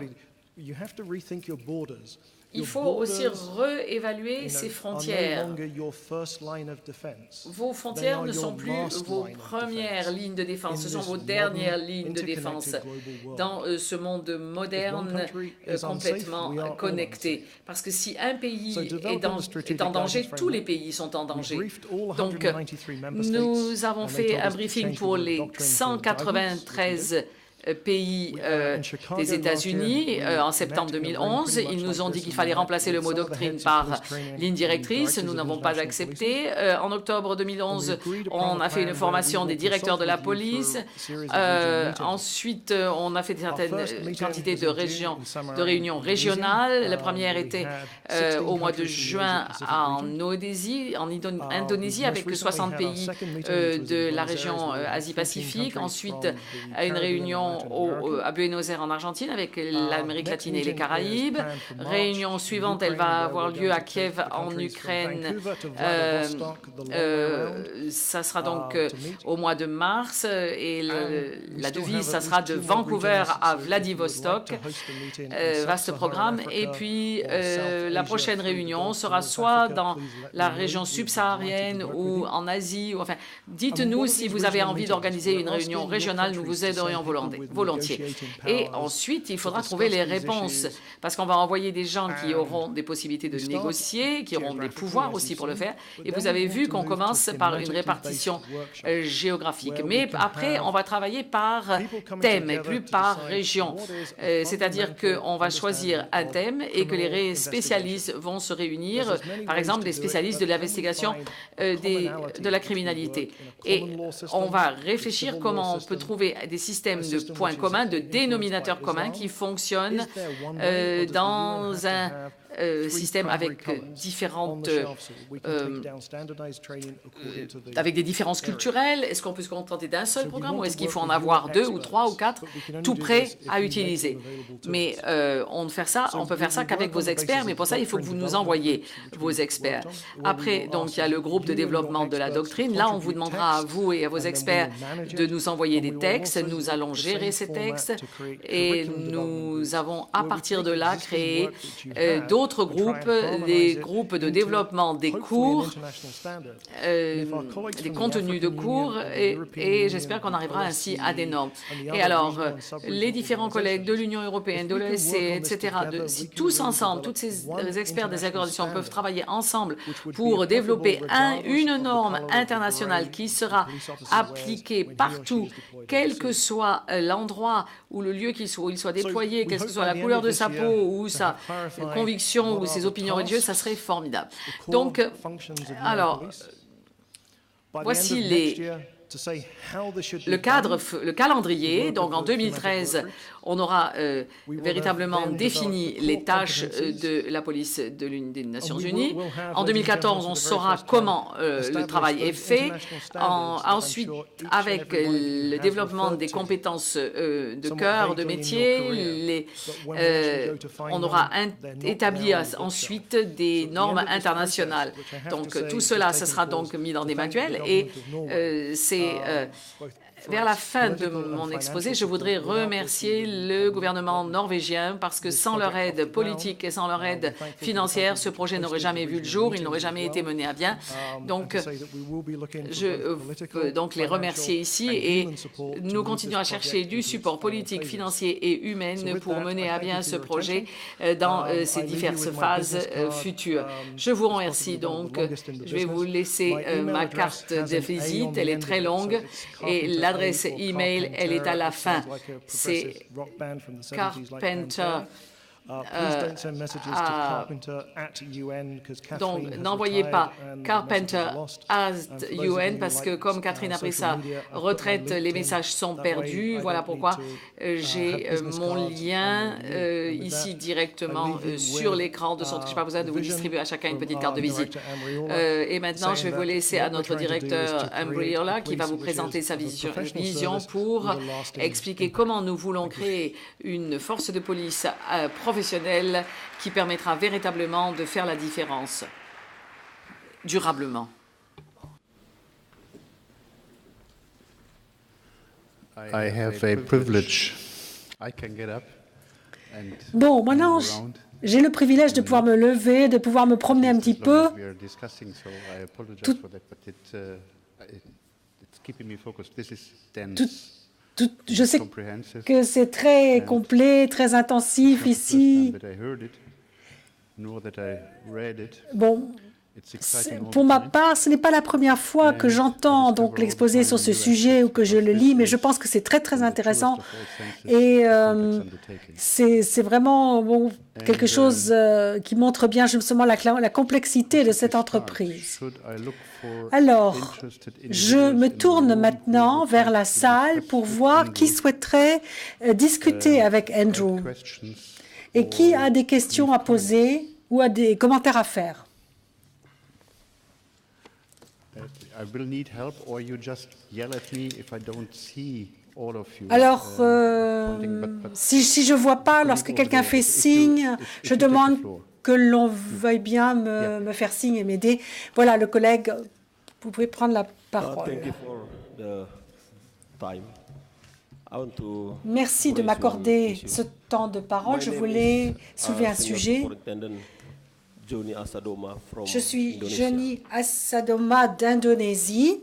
Il faut aussi réévaluer ces frontières. Vos frontières ne sont plus vos premières lignes de défense, ce sont vos dernières lignes de défense dans ce monde moderne complètement connecté. Parce que si un pays est en danger, tous les pays sont en danger. Donc, nous avons fait un briefing pour les 193 pays des États-Unis en septembre 2011. Ils nous ont dit qu'il fallait remplacer le mot doctrine par ligne directrice. Nous n'avons pas accepté. En octobre 2011, on a fait une formation des directeurs de la police. Ensuite, on a fait certaines quantités de réunions régionales. La première était au mois de juin en Indonésie, avec 60 pays de la région Asie-Pacifique. Ensuite, une réunion réunion à Buenos Aires en Argentine avec l'Amérique latine et les Caraïbes. Réunion suivante, elle va avoir lieu à Kiev en Ukraine. Ça sera donc au mois de mars et la devise, ça sera de Vancouver à Vladivostok. Vaste programme. Et puis la prochaine réunion sera soit dans la région subsaharienne ou en Asie. Enfin, dites-nous si vous avez envie d'organiser une réunion régionale, nous vous aiderions volontiers. Et ensuite, il faudra trouver les réponses, parce qu'on va envoyer des gens qui auront des possibilités de négocier, qui auront des pouvoirs aussi pour le faire. Et vous avez vu qu'on commence par une répartition géographique. Mais après, on va travailler par thème et plus par région. C'est-à-dire qu'on va choisir un thème et que les spécialistes vont se réunir, par exemple des spécialistes de l'investigation de la criminalité. Et on va réfléchir comment on peut trouver des systèmes de points communs, de dénominateurs communs qui fonctionnent dans un système avec des différences culturelles. Est-ce qu'on peut se contenter d'un seul programme ou est-ce qu'il faut en avoir 2 ou 3 ou 4 tout prêts à utiliser? Mais on peut faire ça qu'avec vos experts, mais pour ça, il faut que vous nous envoyiez vos experts. Après, donc, il y a le groupe de développement de la doctrine. Là, on vous demandera à vous et à vos experts de nous envoyer des textes. Nous allons gérer ces textes et nous avons, à partir de là, créé d'autres groupes, des groupes de développement des cours, des contenus de cours, et j'espère qu'on arrivera ainsi à des normes. Et alors, les différents collègues de l'Union européenne, de l'OSCE, etc., si tous ensemble, tous ces experts des accords d'adhésion peuvent travailler ensemble pour développer une norme internationale qui sera appliquée partout, quel que soit l'endroit ou le lieu où il soit déployé, quelle que soit la couleur de sa peau ou sa conviction ou ses opinions religieuses, ça serait formidable. Donc, alors, voici le calendrier. Donc, en 2013, on aura véritablement défini les tâches de la police des Nations Unies. En 2014, on saura comment le travail est fait. Ensuite, avec le développement des compétences de cœur, de métier, on aura établi ensuite des normes internationales. Donc, tout cela, ce sera donc mis dans des manuels et c'est vers la fin de mon exposé, je voudrais remercier le gouvernement norvégien parce que sans leur aide politique et sans leur aide financière, ce projet n'aurait jamais vu le jour, il n'aurait jamais été mené à bien. Donc, je veux donc les remercier ici et nous continuons à chercher du support politique, financier et humain pour mener à bien ce projet dans ces diverses phases futures. Je vous remercie donc. Je vais vous laisser ma carte de visite, elle est très longue et l'adresse email, elle est à la fin. C'est Carpenter. Donc, n'envoyez pas Carpenter@UN parce que, comme Catherine a pris sa retraite, les messages sont perdus. Voilà pourquoi j'ai mon lien ici directement sur l'écran, de sorte que je n'ai pas besoin de vous distribuer à chacun une petite carte de visite. Et maintenant, je vais vous laisser à notre directeur Ambriola qui va vous présenter sa vision pour expliquer comment nous voulons créer une force de police professionnelle qui permettra véritablement de faire la différence durablement. Bon, maintenant, j'ai le privilège de pouvoir me lever, de pouvoir me promener un petit peu. Je sais que c'est très complet, très intensif ici. Bon, pour ma part, ce n'est pas la première fois que j'entends donc l'exposé sur ce sujet ou que je le lis, mais je pense que c'est très, très intéressant. Et c'est vraiment quelque chose qui montre bien justement la complexité de cette entreprise. Alors, je me tourne maintenant vers la salle pour voir qui souhaiterait discuter avec Andrew et qui a des questions à poser ou a des commentaires à faire. Alors, si je ne vois pas, lorsque quelqu'un fait signe, je demande que l'on veuille bien me faire signe et m'aider. Voilà, le collègue, vous pouvez prendre la parole. Merci de m'accorder ce temps de parole. Je voulais soulever un sujet. Je suis Joni Asadoma d'Indonésie.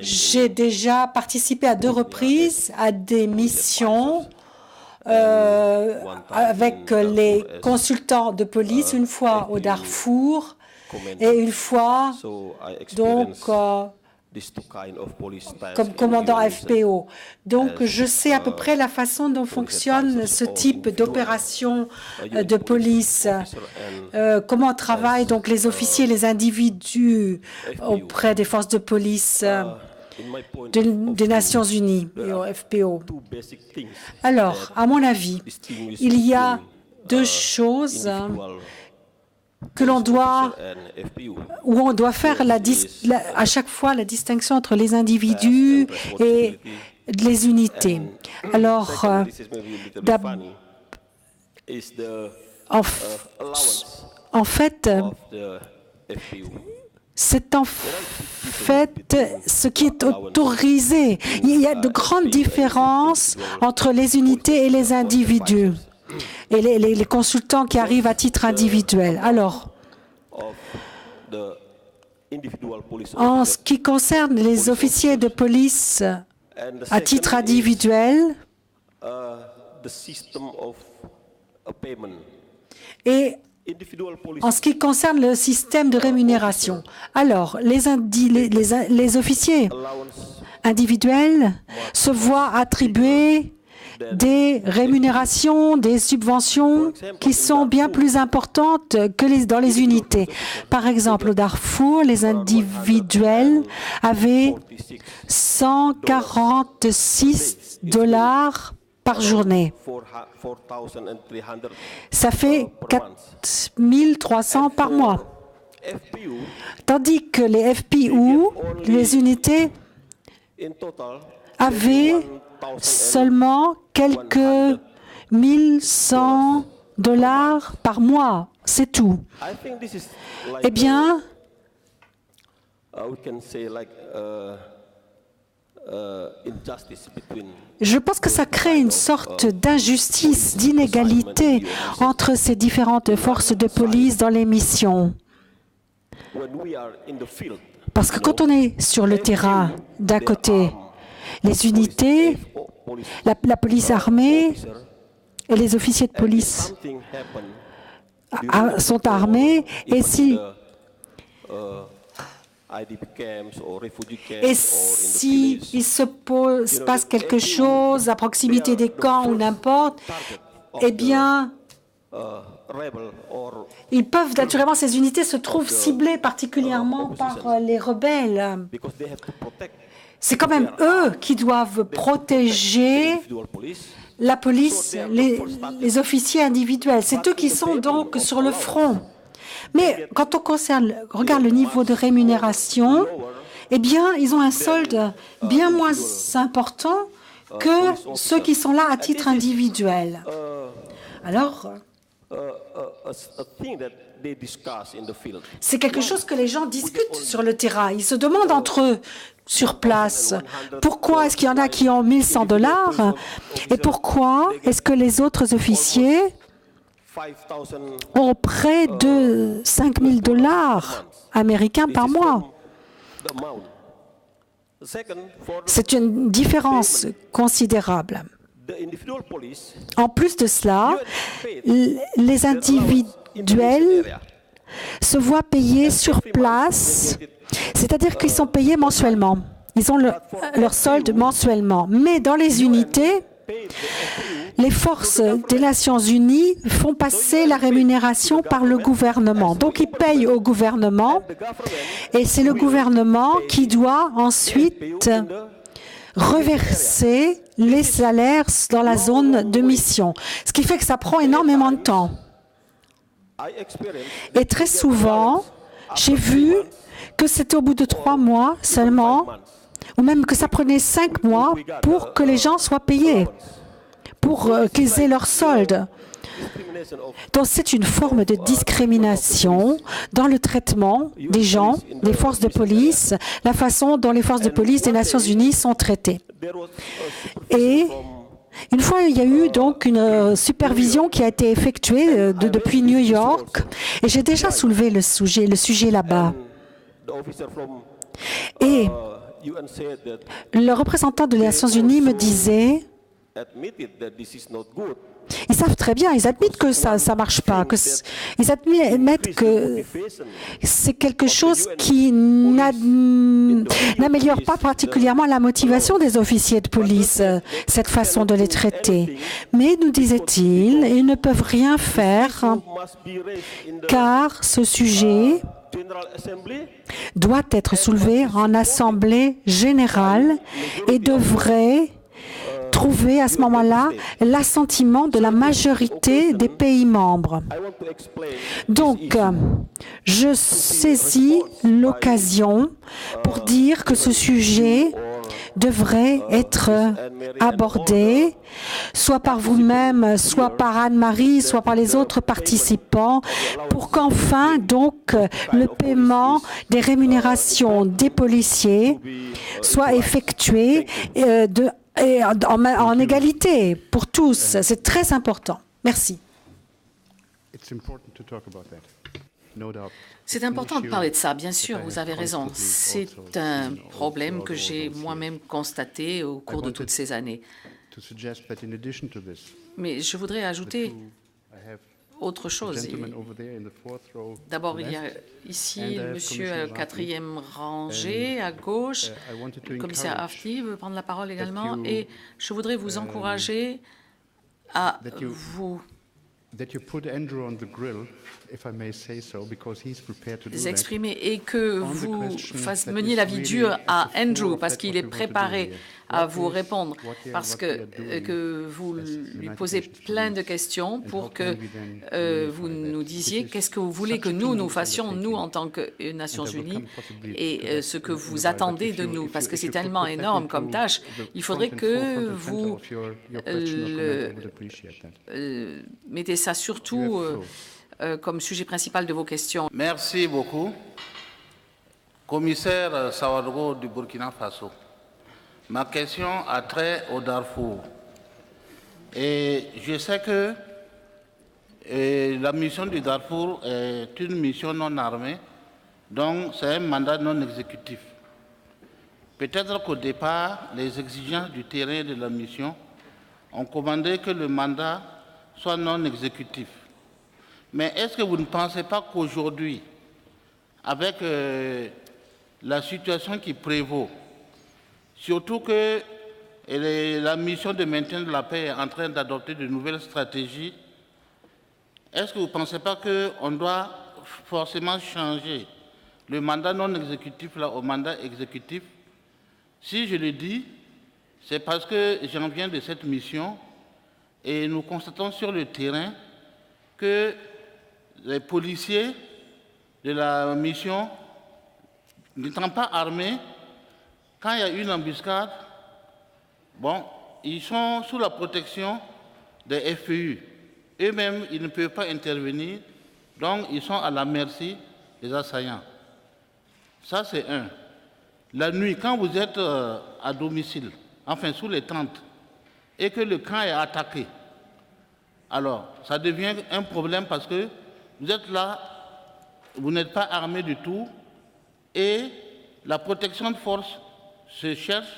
J'ai déjà participé à 2 reprises à des missions avec les consultants de police, une fois au Darfour et une fois donc comme commandant FPO. Donc, je sais à peu près la façon dont fonctionne ce type d'opération de police, comment travaillent donc les officiers, les individus auprès des forces de police des Nations Unies et au FPO. Alors, à mon avis, il y a 2 choses que l'on doit, où on doit faire à chaque fois la distinction entre les individus et les unités. Alors, en fait, c'est en fait ce qui est autorisé. Il y a de grandes différences entre les unités et les individus et les consultants qui arrivent à titre individuel. Alors, en ce qui concerne les officiers de police à titre individuel et en ce qui concerne le système de rémunération, alors les officiers individuels se voient attribuer des rémunérations, des subventions qui sont bien plus importantes que dans les unités. Par exemple, au Darfour, les individuels avaient 146 $ par journée. Ça fait 4 300 par mois. Tandis que les FPU, les unités, avaient seulement quelques 1100 $ par mois, c'est tout. Eh bien, je pense que ça crée une sorte d'injustice, d'inégalité entre ces différentes forces de police dans les missions. Parce que quand on est sur le terrain, d'un côté, les unités, la police armée et les officiers de police sont armés, et s'il se passe quelque chose à proximité des camps ou n'importe, eh bien, ils peuvent, naturellement, ces unités se trouvent ciblées particulièrement par les rebelles. C'est quand même eux qui doivent protéger la police, les officiers individuels. C'est eux qui sont donc sur le front. Mais quand on regarde le niveau de rémunération, eh bien, ils ont un solde bien moins important que ceux qui sont là à titre individuel. Alors, c'est quelque chose que les gens discutent sur le terrain. Ils se demandent entre eux, sur place, pourquoi est-ce qu'il y en a qui ont 1100 $ et pourquoi est-ce que les autres officiers ont près de 5000 $ américains par mois. C'est une différence considérable. En plus de cela, les individuels se voient payer sur place, c'est-à-dire qu'ils sont payés mensuellement. Ils ont leur solde mensuellement. Mais dans les unités, les forces des Nations Unies font passer la rémunération par le gouvernement. Donc, ils payent au gouvernement et c'est le gouvernement qui doit ensuite reverser les salaires dans la zone de mission. Ce qui fait que ça prend énormément de temps. Et très souvent, j'ai vu que c'était au bout de 3 mois seulement, ou même que ça prenait 5 mois pour que les gens soient payés, pour qu'ils aient leur solde. Donc c'est une forme de discrimination dans le traitement des gens, des forces de police, la façon dont les forces de police des Nations Unies sont traitées. Et une fois, il y a eu donc une supervision qui a été effectuée depuis New York, et j'ai déjà soulevé le sujet là-bas. Et le représentant des Nations Unies me disait, ils savent très bien, ils admettent que ça ne marche pas, ils admettent que c'est quelque chose qui n'améliore pas particulièrement la motivation des officiers de police, cette façon de les traiter. Mais, nous disait-il, ils ne peuvent rien faire car ce sujet doit être soulevé en Assemblée générale et devrait trouver à ce moment-là l'assentiment de la majorité des pays membres. Donc, je saisis l'occasion pour dire que ce sujet devrait être abordé, soit par vous-même, soit par Anne-Marie, soit par les autres participants, pour qu'enfin, donc, le paiement des rémunérations des policiers soit effectué en égalité pour tous. C'est très important. Merci. C'est important de parler de ça, bien sûr, vous avez raison. C'est un problème que j'ai moi-même constaté au cours de toutes ces années. Mais je voudrais ajouter autre chose. D'abord, il y a ici le monsieur quatrième rangée à gauche, le commissaire Hafti veut prendre la parole également, et je voudrais vous encourager à vous exprimer et que vous meniez la vie dure à Andrew parce qu'il est préparé à vous répondre, parce que vous lui posez plein de questions pour que vous nous disiez qu'est-ce que vous voulez que nous fassions, nous, en tant que Nations Unies, et ce que vous attendez de nous, parce que c'est tellement énorme comme tâche. Il faudrait que vous mettez ça surtout comme sujet principal de vos questions. Merci beaucoup. Commissaire Sawadogo du Burkina Faso. Ma question a trait au Darfour. Et je sais que la mission du Darfour est une mission non armée, donc c'est un mandat non exécutif. Peut-être qu'au départ, les exigences du terrain de la mission ont commandé que le mandat soit non exécutif. Mais est-ce que vous ne pensez pas qu'aujourd'hui, avec la situation qui prévaut, surtout que la mission de maintien de la paix est en train d'adopter de nouvelles stratégies, est-ce que vous ne pensez pas qu'on doit forcément changer le mandat non exécutif là, au mandat exécutif? Si je le dis, c'est parce que j'en viens de cette mission et nous constatons sur le terrain que les policiers de la mission, n'étant pas armés, quand il y a une embuscade, bon, ils sont sous la protection des FPU. Eux-mêmes, ils ne peuvent pas intervenir, donc ils sont à la merci des assaillants. Ça, c'est un. La nuit, quand vous êtes à domicile, enfin sous les tentes, et que le camp est attaqué, alors ça devient un problème parce que vous êtes là, vous n'êtes pas armé du tout, et la protection de force se cherche,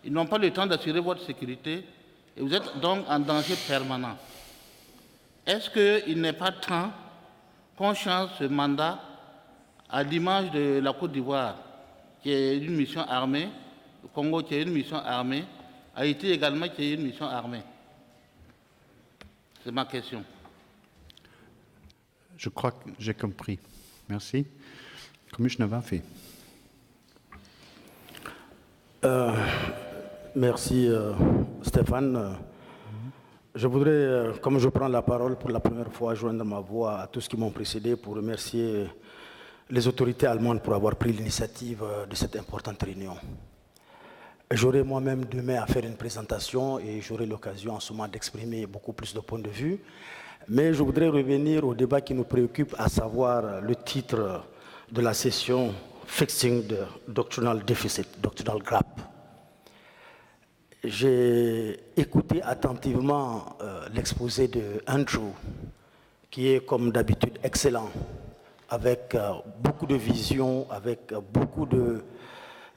ils n'ont pas le temps d'assurer votre sécurité, et vous êtes donc en danger permanent. Est-ce qu'il n'est pas temps qu'on change ce mandat à l'image de la Côte d'Ivoire, qui est une mission armée, le Congo qui est une mission armée, Haïti également qui est une mission armée? C'est ma question. Je crois que j'ai compris. Merci. Commissioner Hafti. Merci Stéphane. Je voudrais, comme je prends la parole pour la première fois, joindre ma voix à tous qui m'ont précédé pour remercier les autorités allemandes pour avoir pris l'initiative de cette importante réunion. J'aurai moi-même demain à faire une présentation et j'aurai l'occasion en ce moment d'exprimer beaucoup plus de points de vue. Mais je voudrais revenir au débat qui nous préoccupe, à savoir le titre de la session « Fixing the Doctrinal Deficit », Doctrinal Gap. J'ai écouté attentivement l'exposé de Andrew, qui est comme d'habitude excellent, avec beaucoup de vision, avec beaucoup de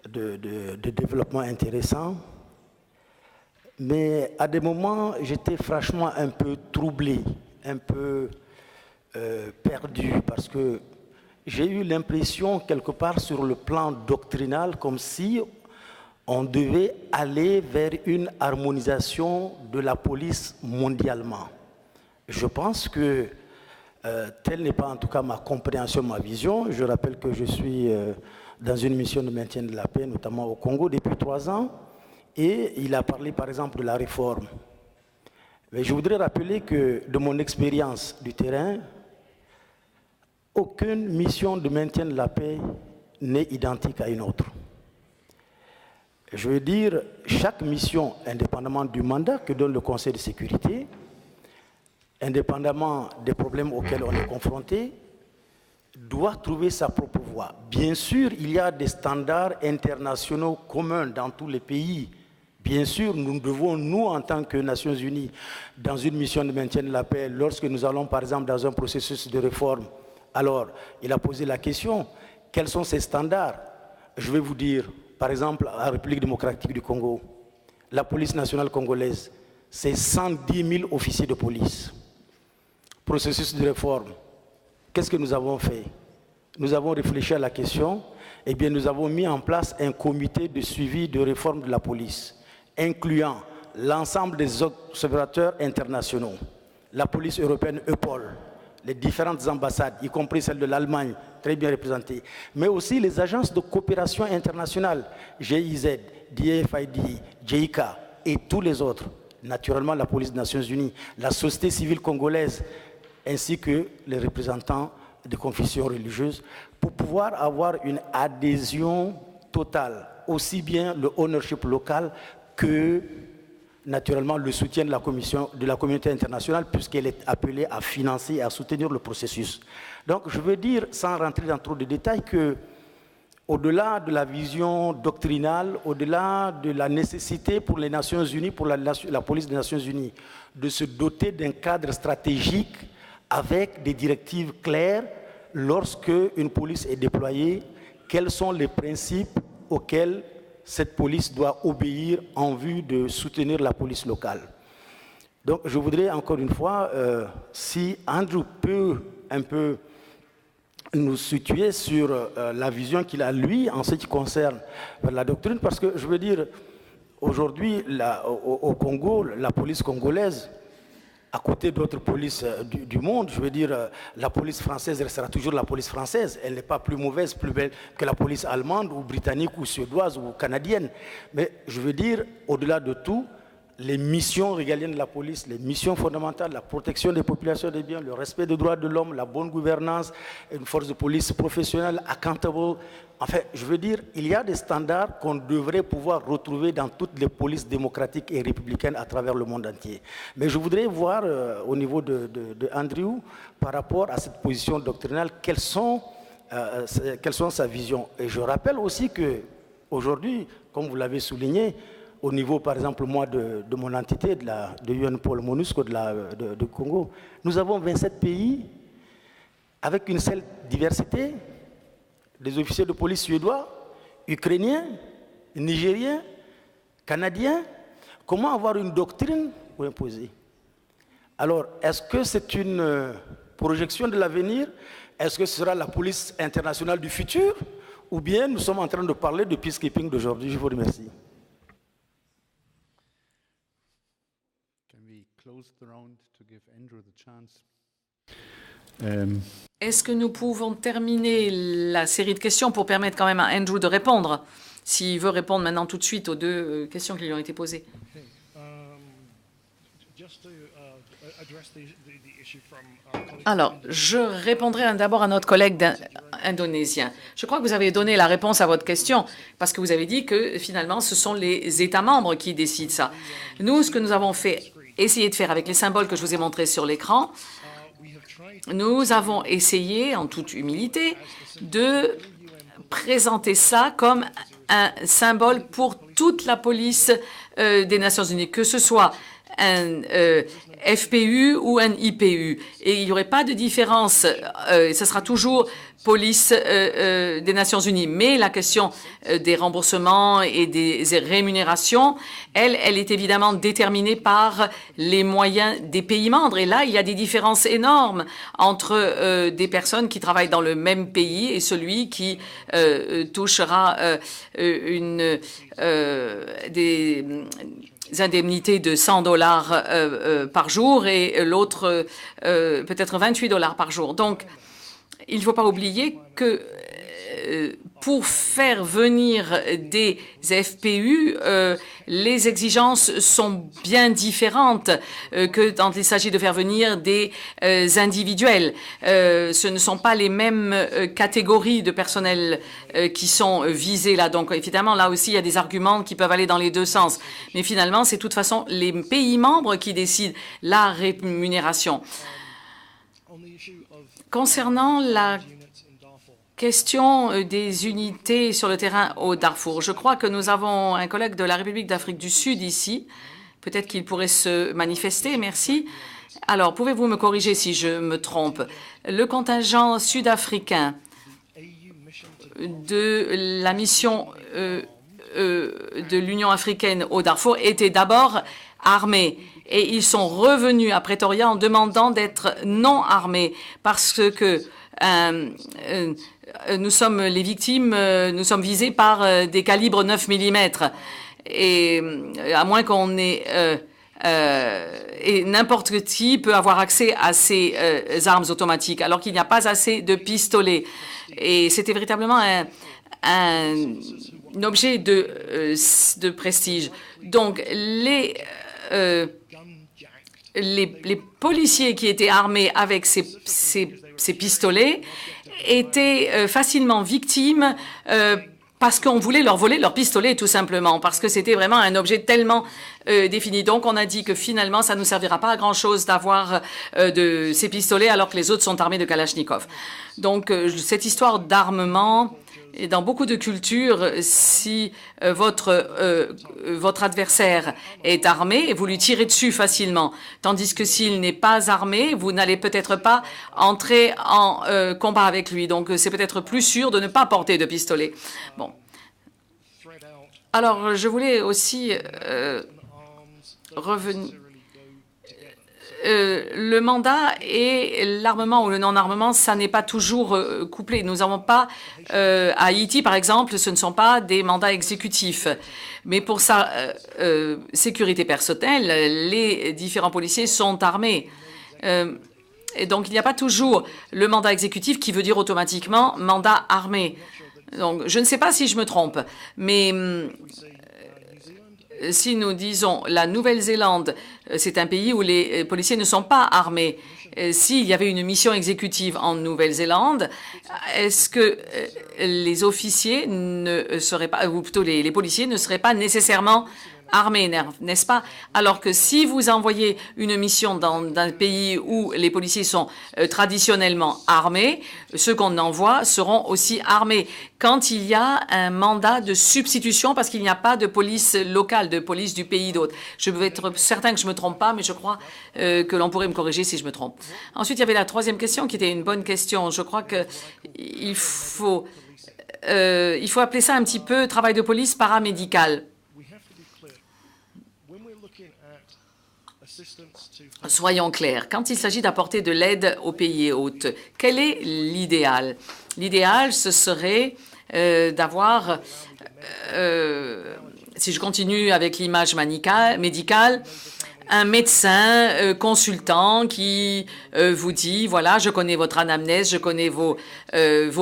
développement intéressant. Mais à des moments, j'étais franchement un peu troublé, un peu perdu, parce que j'ai eu l'impression, quelque part sur le plan doctrinal, comme si on devait aller vers une harmonisation de la police mondialement. Je pense que telle n'est pas en tout cas ma compréhension, ma vision. Je rappelle que je suis dans une mission de maintien de la paix, notamment au Congo, depuis 3 ans, et il a parlé par exemple de la réforme. Mais je voudrais rappeler que de mon expérience du terrain, aucune mission de maintien de la paix n'est identique à une autre. Je veux dire, chaque mission, indépendamment du mandat que donne le Conseil de sécurité, indépendamment des problèmes auxquels on est confronté, doit trouver sa propre voie. Bien sûr, il y a des standards internationaux communs dans tous les pays. Bien sûr, nous devons, nous, en tant que Nations Unies, dans une mission de maintien de la paix, lorsque nous allons, par exemple, dans un processus de réforme, alors, il a posé la question, quels sont ces standards? Je vais vous dire, par exemple, la République démocratique du Congo, la police nationale congolaise, c'est 110 000 officiers de police. Processus de réforme, qu'est-ce que nous avons fait? Nous avons réfléchi à la question, et bien nous avons mis en place un comité de suivi de réforme de la police, incluant l'ensemble des observateurs internationaux, la police européenne EUPOL, les différentes ambassades, y compris celle de l'Allemagne, très bien représentée, mais aussi les agences de coopération internationale, GIZ, DFID, JICA et tous les autres. Naturellement, la police des Nations Unies, la société civile congolaise, ainsi que les représentants des confessions religieuses, pour pouvoir avoir une adhésion totale, aussi bien le ownership local que naturellement le soutien de la communauté internationale, puisqu'elle est appelée à financer et à soutenir le processus. Donc je veux dire, sans rentrer dans trop de détails, que au-delà de la vision doctrinale, au-delà de la nécessité pour les Nations Unies, pour la police des Nations Unies, de se doter d'un cadre stratégique avec des directives claires lorsque une police est déployée, quels sont les principes auxquels cette police doit obéir en vue de soutenir la police locale. Donc je voudrais encore une fois, si Andrew peut un peu nous situer sur la vision qu'il a lui en ce qui concerne la doctrine, parce que je veux dire, aujourd'hui au Congo, la police congolaise, à côté d'autres polices du monde, je veux dire, la police française restera toujours la police française. Elle n'est pas plus mauvaise, plus belle que la police allemande ou britannique ou suédoise ou canadienne. Mais je veux dire, au-delà de tout, les missions régaliennes de la police, les missions fondamentales, la protection des populations et des biens, le respect des droits de l'homme, la bonne gouvernance, une force de police professionnelle, accountable. Enfin, je veux dire, il y a des standards qu'on devrait pouvoir retrouver dans toutes les polices démocratiques et républicaines à travers le monde entier. Mais je voudrais voir au niveau de Andrew, par rapport à cette position doctrinale, quelles sont sa vision. Et je rappelle aussi qu'aujourd'hui, comme vous l'avez souligné, au niveau, par exemple, moi, de mon entité, de UNPOL MONUSCO de Congo, nous avons 27 pays avec une seule diversité, des officiers de police suédois, ukrainiens, nigériens, canadiens. Comment avoir une doctrine pour imposer? Alors, est-ce que c'est une projection de l'avenir? Est-ce que ce sera la police internationale du futur? Ou bien nous sommes en train de parler de peacekeeping d'aujourd'hui? Je vous remercie. Est-ce que nous pouvons terminer la série de questions pour permettre quand même à Andrew de répondre, s'il veut répondre maintenant tout de suite aux 2 questions qui lui ont été posées? Alors, je répondrai d'abord à notre collègue indonésien. Je crois que vous avez donné la réponse à votre question parce que vous avez dit que finalement, ce sont les États membres qui décident ça. Nous, ce que nous avons essayé de faire avec les symboles que je vous ai montrés sur l'écran, nous avons essayé, en toute humilité, de présenter ça comme un symbole pour toute la police des Nations Unies, que ce soit un FPU ou un IPU. Et il n'y aurait pas de différence. Ce sera toujours police des Nations Unies. Mais la question des remboursements et des rémunérations, elle est évidemment déterminée par les moyens des pays membres. Et là, il y a des différences énormes entre des personnes qui travaillent dans le même pays et celui qui touchera des indemnités de $100 par jour et l'autre peut-être $28 par jour. Donc, il ne faut pas oublier que pour faire venir des FPU, les exigences sont bien différentes que quand il s'agit de faire venir des individuels. Ce ne sont pas les mêmes catégories de personnel qui sont visées là. Donc, évidemment, là aussi, il y a des arguments qui peuvent aller dans les deux sens. Mais finalement, c'est de toute façon les pays membres qui décident la rémunération. Concernant la question des unités sur le terrain au Darfour, je crois que nous avons un collègue de la République d'Afrique du Sud ici. Peut-être qu'il pourrait se manifester. Merci. Alors, pouvez-vous me corriger si je me trompe? Le contingent sud-africain de la mission de l'Union africaine au Darfour était d'abord armé. Et ils sont revenus à Pretoria en demandant d'être non armés parce que nous sommes les victimes, nous sommes visés par des calibres 9 mm. Et à moins qu'on ait... et n'importe qui peut avoir accès à ces armes automatiques, alors qu'il n'y a pas assez de pistolets. Et c'était véritablement un objet de prestige. Donc, les policiers qui étaient armés avec ces pistolets étaient facilement victimes parce qu'on voulait leur voler leur pistolet, tout simplement, parce que c'était vraiment un objet tellement défini. Donc, on a dit que finalement, ça ne nous servira pas à grand-chose d'avoir de ces pistolets alors que les autres sont armés de Kalachnikov. Donc, cette histoire d'armement... Et dans beaucoup de cultures, si votre adversaire est armé, vous lui tirez dessus facilement. Tandis que s'il n'est pas armé, vous n'allez peut-être pas entrer en combat avec lui. Donc, c'est peut-être plus sûr de ne pas porter de pistolet. Bon. Alors, je voulais aussi revenir... le mandat et l'armement ou le non-armement, ça n'est pas toujours couplé. Nous n'avons pas, à Haïti par exemple, ce ne sont pas des mandats exécutifs. Mais pour sa sécurité personnelle, les différents policiers sont armés. Et donc, il n'y a pas toujours le mandat exécutif qui veut dire automatiquement mandat armé. Donc, je ne sais pas si je me trompe, mais... si nous disons la Nouvelle-Zélande, c'est un pays où les policiers ne sont pas armés. S'il y avait une mission exécutive en Nouvelle-Zélande, est-ce que les officiers ne seraient pas, ou plutôt les policiers ne seraient pas nécessairement armés, n'est-ce pas? Alors que si vous envoyez une mission dans un pays où les policiers sont traditionnellement armés, ceux qu'on envoie seront aussi armés. Quand il y a un mandat de substitution, parce qu'il n'y a pas de police locale, de police du pays d'hôte. Je veux être certain que je ne me trompe pas, mais je crois que l'on pourrait me corriger si je me trompe. Ensuite, il y avait la troisième question qui était une bonne question. Je crois qu'il faut appeler ça un petit peu travail de police paramédical. Soyons clairs, quand il s'agit d'apporter de l'aide aux pays hôtes, quel est l'idéal? L'idéal, ce serait d'avoir, si je continue avec l'image médicale, un médecin consultant qui vous dit, voilà, je connais votre anamnèse, je connais vos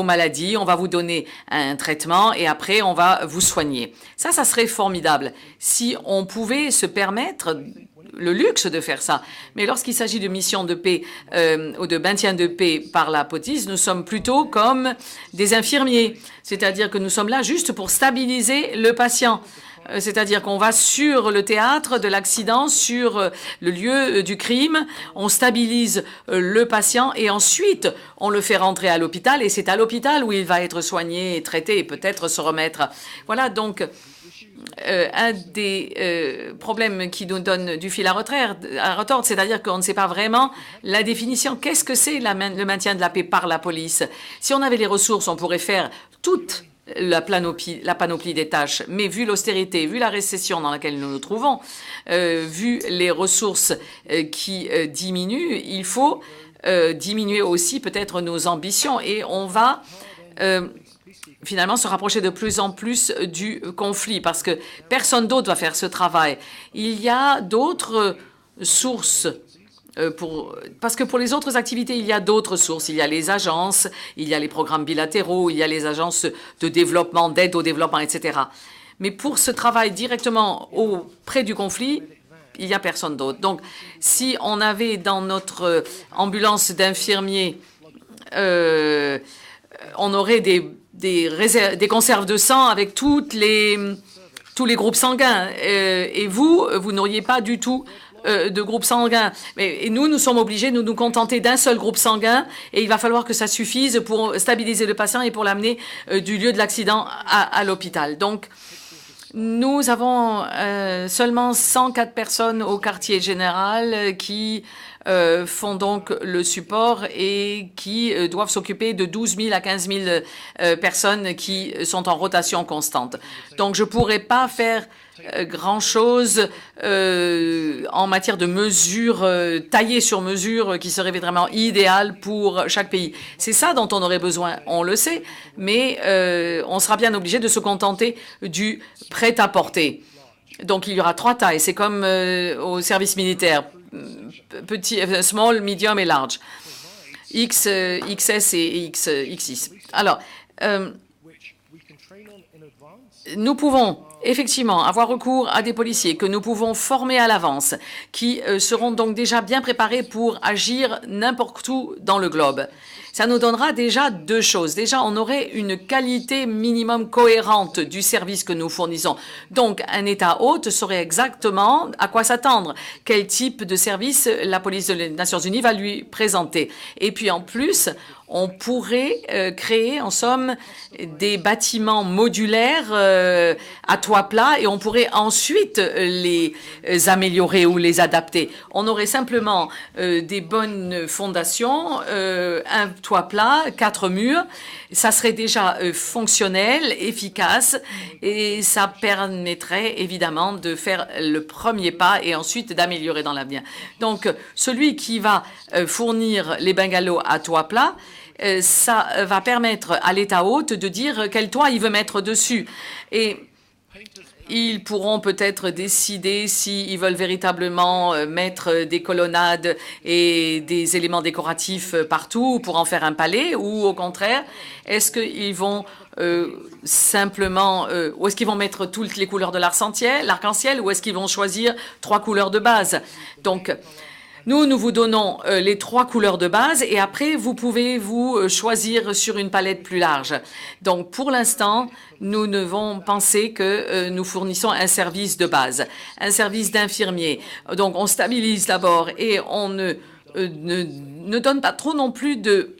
maladies, on va vous donner un traitement et après, on va vous soigner. Ça serait formidable. Si on pouvait se permettre le luxe de faire ça. Mais lorsqu'il s'agit de missions de paix ou de maintien de paix par la police, nous sommes plutôt comme des infirmiers. C'est-à-dire que nous sommes là juste pour stabiliser le patient. C'est-à-dire qu'on va sur le théâtre de l'accident, sur le lieu du crime, on stabilise le patient et ensuite on le fait rentrer à l'hôpital et c'est à l'hôpital où il va être soigné, traité et peut-être se remettre. Voilà donc un des problèmes qui nous donne du fil à retordre, c'est-à-dire qu'on ne sait pas vraiment la définition. Qu'est-ce que c'est le maintien de la paix par la police? Si on avait les ressources, on pourrait faire toute la panoplie des tâches. Mais vu l'austérité, vu la récession dans laquelle nous nous trouvons, vu les ressources qui diminuent, il faut diminuer aussi peut-être nos ambitions et on va finalement se rapprocher de plus en plus du conflit parce que personne d'autre va faire ce travail. Il y a d'autres sources parce que pour les autres activités, il y a d'autres sources. Il y a les agences, il y a les programmes bilatéraux, il y a les agences de développement, d'aide au développement, etc. Mais pour ce travail directement auprès du conflit, il n'y a personne d'autre. Donc, si on avait dans notre ambulance d'infirmiers, on aurait des conserves de sang avec tous les groupes sanguins. Et vous n'auriez pas du tout de groupe sanguin. Et nous sommes obligés de nous contenter d'un seul groupe sanguin et il va falloir que ça suffise pour stabiliser le patient et pour l'amener du lieu de l'accident à l'hôpital. Donc, nous avons seulement 104 personnes au quartier général qui font donc le support et qui doivent s'occuper de 12 000 à 15 000 personnes qui sont en rotation constante. Donc, je ne pourrais pas faire grand-chose en matière de mesures taillées sur mesure qui seraient vraiment idéales pour chaque pays. C'est ça dont on aurait besoin, on le sait, mais on sera bien obligé de se contenter du prêt-à-porter. Donc, il y aura 3 tailles. C'est comme au service militaire. Petit, small, medium et large. X, XS et XX. Alors, nous pouvons effectivement avoir recours à des policiers que nous pouvons former à l'avance, qui seront donc déjà bien préparés pour agir n'importe où dans le globe. Ça nous donnera déjà 2 choses. Déjà, on aurait une qualité minimum cohérente du service que nous fournissons. Donc, un État hôte saurait exactement à quoi s'attendre, quel type de service la police des Nations Unies va lui présenter. Et puis, en plus, on pourrait créer, en somme, des bâtiments modulaires à toit plat et on pourrait ensuite les améliorer ou les adapter. On aurait simplement des bonnes fondations, un toit plat, 4 murs. Ça serait déjà fonctionnel, efficace et ça permettrait évidemment de faire le premier pas et ensuite d'améliorer dans l'avenir. Donc, celui qui va fournir les bungalows à toit plat, ça va permettre à l'État hôte de dire quel toit il veut mettre dessus. Et ils pourront peut-être décider s'ils veulent véritablement mettre des colonnades et des éléments décoratifs partout pour en faire un palais ou au contraire, est-ce qu'ils vont simplement, ou est-ce qu'ils vont mettre toutes les couleurs de l'arc-en-ciel ou est-ce qu'ils vont choisir 3 couleurs de base? Donc, nous vous donnons les 3 couleurs de base et après, vous pouvez vous choisir sur une palette plus large. Donc, pour l'instant, nous devons penser que nous fournissons un service de base, un service d'infirmier. Donc, on stabilise d'abord et on ne donne pas trop non plus de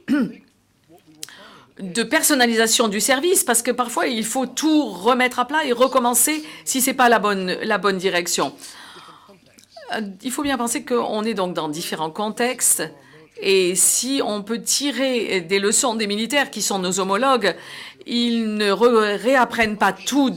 personnalisation du service parce que parfois, il faut tout remettre à plat et recommencer si ce n'est pas la bonne direction. Il faut bien penser qu'on est donc dans différents contextes et si on peut tirer des leçons des militaires qui sont nos homologues, ils ne réapprennent pas tout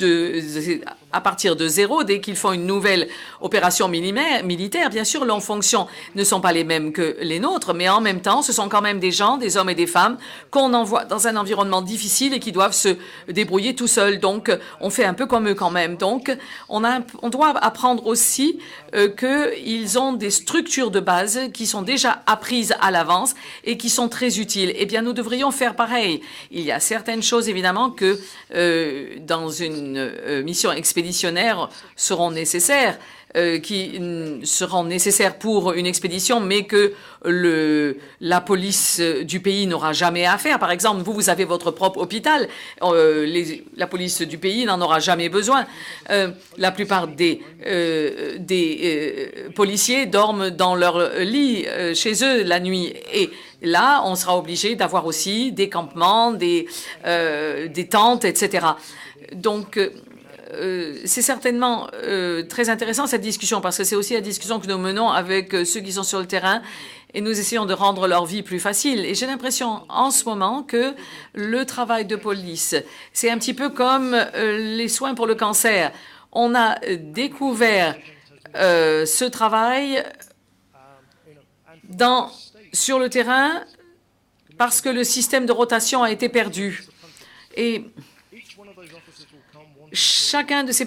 à partir de zéro dès qu'ils font une nouvelle opération militaire. Bien sûr, leurs fonctions ne sont pas les mêmes que les nôtres, mais en même temps, ce sont quand même des gens, des hommes et des femmes qu'on envoie dans un environnement difficile et qui doivent se débrouiller tout seuls. Donc, on fait un peu comme eux quand même. Donc, on doit apprendre aussi qu'ils ont des structures de base qui sont déjà apprises à l'avance et qui sont très utiles. Eh bien, nous devrions faire pareil. Il y a certaines choses, évidemment, que dans une mission expéditionnaire seront nécessaires. qui seront nécessaires pour une expédition, mais que la police du pays n'aura jamais à faire. Par exemple, vous avez votre propre hôpital. La police du pays n'en aura jamais besoin. La plupart des policiers dorment dans leur lit chez eux la nuit. Et là, on sera obligé d'avoir aussi des campements, des tentes, etc. Donc, c'est certainement très intéressant cette discussion parce que c'est aussi la discussion que nous menons avec ceux qui sont sur le terrain et nous essayons de rendre leur vie plus facile. Et j'ai l'impression en ce moment que le travail de police, c'est un petit peu comme les soins pour le cancer. On a découvert ce travail sur le terrain parce que le système de rotation a été perdu. Et chacun de ces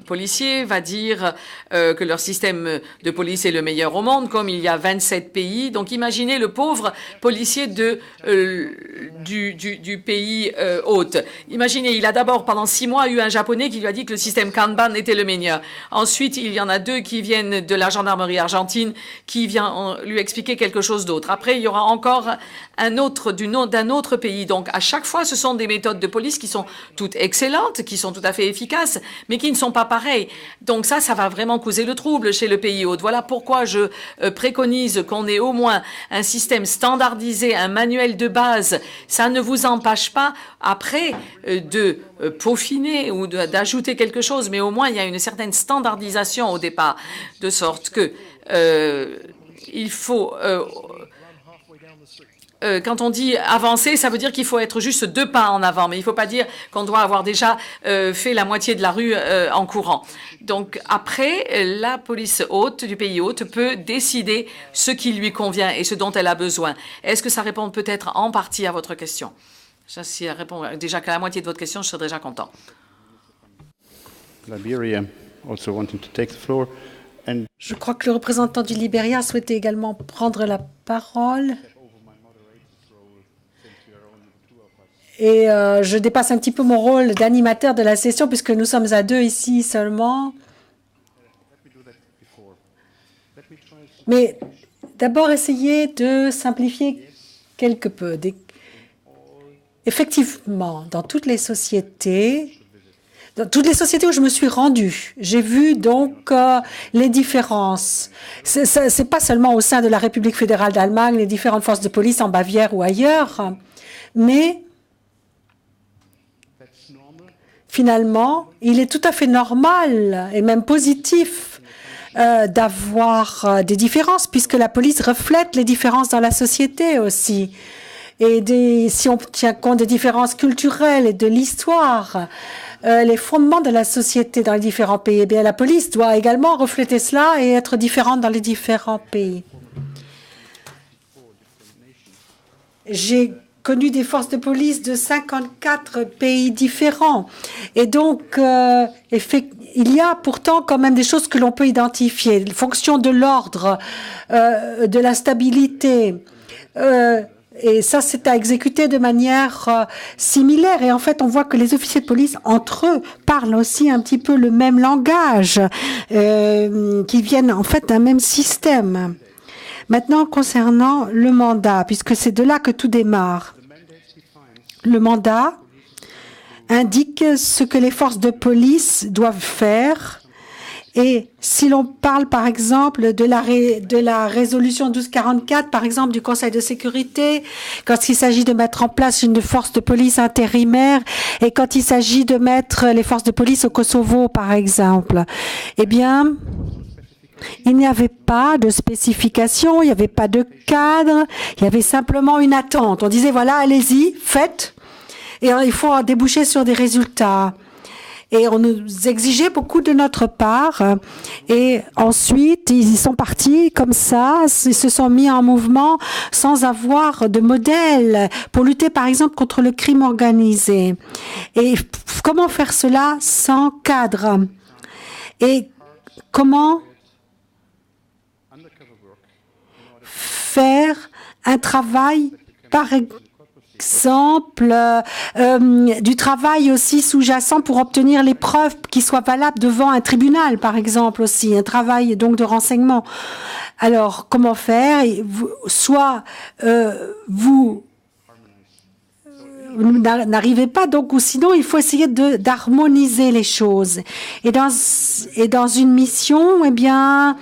policiers va dire que leur système de police est le meilleur au monde, comme il y a 27 pays. Donc, imaginez le pauvre policier du pays hôte. Imaginez, il a d'abord, pendant 6 mois, eu un Japonais qui lui a dit que le système Kanban était le meilleur. Ensuite, il y en a 2 qui viennent de la gendarmerie argentine qui vient lui expliquer quelque chose d'autre. Après, il y aura encore un autre d'un autre pays. Donc, à chaque fois, ce sont des méthodes de police qui sont toutes excellentes, qui sont tout à fait efficaces, mais qui ne sont pas pareilles. Donc ça va vraiment causer le trouble chez le pays hôte. Voilà pourquoi je préconise qu'on ait au moins un système standardisé, un manuel de base. Ça ne vous empêche pas, après, de peaufiner ou d'ajouter quelque chose, mais au moins, il y a une certaine standardisation au départ, de sorte que il faut... quand on dit avancer, ça veut dire qu'il faut être juste 2 pas en avant, mais il ne faut pas dire qu'on doit avoir déjà fait la moitié de la rue en courant. Donc après, la police haute du pays hôte peut décider ce qui lui convient et ce dont elle a besoin. Est-ce que ça répond peut-être en partie à votre question? Ça, si elle répond déjà qu'à la moitié de votre question, je serais déjà content. Liberia also wanting to take the floor. And... Je crois que le représentant du Libéria souhaitait également prendre la parole. Et je dépasse un petit peu mon rôle d'animateur de la session puisque nous sommes à 2 ici seulement. Mais d'abord, essayez de simplifier quelque peu. Effectivement, dans toutes les sociétés où je me suis rendue, j'ai vu donc les différences. C'est pas seulement au sein de la République fédérale d'Allemagne, les différentes forces de police en Bavière ou ailleurs, mais finalement, il est tout à fait normal et même positif d'avoir des différences, puisque la police reflète les différences dans la société aussi. Et si on tient compte des différences culturelles et de l'histoire, les fondements de la société dans les différents pays, eh bien, la police doit également refléter cela et être différente dans les différents pays. J'ai connu des forces de police de 54 pays différents. Et donc, il y a pourtant quand même des choses que l'on peut identifier. Fonction de l'ordre, de la stabilité. Et ça, c'est à exécuter de manière similaire. Et en fait, on voit que les officiers de police, entre eux, parlent aussi un petit peu le même langage, qui viennent en fait d'un même système. Maintenant, concernant le mandat, puisque c'est de là que tout démarre. Le mandat indique ce que les forces de police doivent faire. Et si l'on parle, par exemple, de la résolution 1244, par exemple, du Conseil de sécurité, quand il s'agit de mettre en place une force de police intérimaire et quand il s'agit de mettre les forces de police au Kosovo, par exemple, eh bien, il n'y avait pas de spécification, il n'y avait pas de cadre, il y avait simplement une attente. On disait, voilà, allez-y, faites, et il faut déboucher sur des résultats. Et on nous exigeait beaucoup de notre part. Et ensuite, ils sont partis comme ça, ils se sont mis en mouvement sans avoir de modèle pour lutter, par exemple, contre le crime organisé. Et comment faire cela sans cadre? Et comment faire un travail exemple, du travail aussi sous-jacent pour obtenir les preuves qui soient valables devant un tribunal, par exemple aussi, un travail donc de renseignement. Alors, comment faire? Soit vous n'arrivez pas, donc, ou sinon, il faut essayer d'harmoniser les choses. Et dans une mission, eh bien,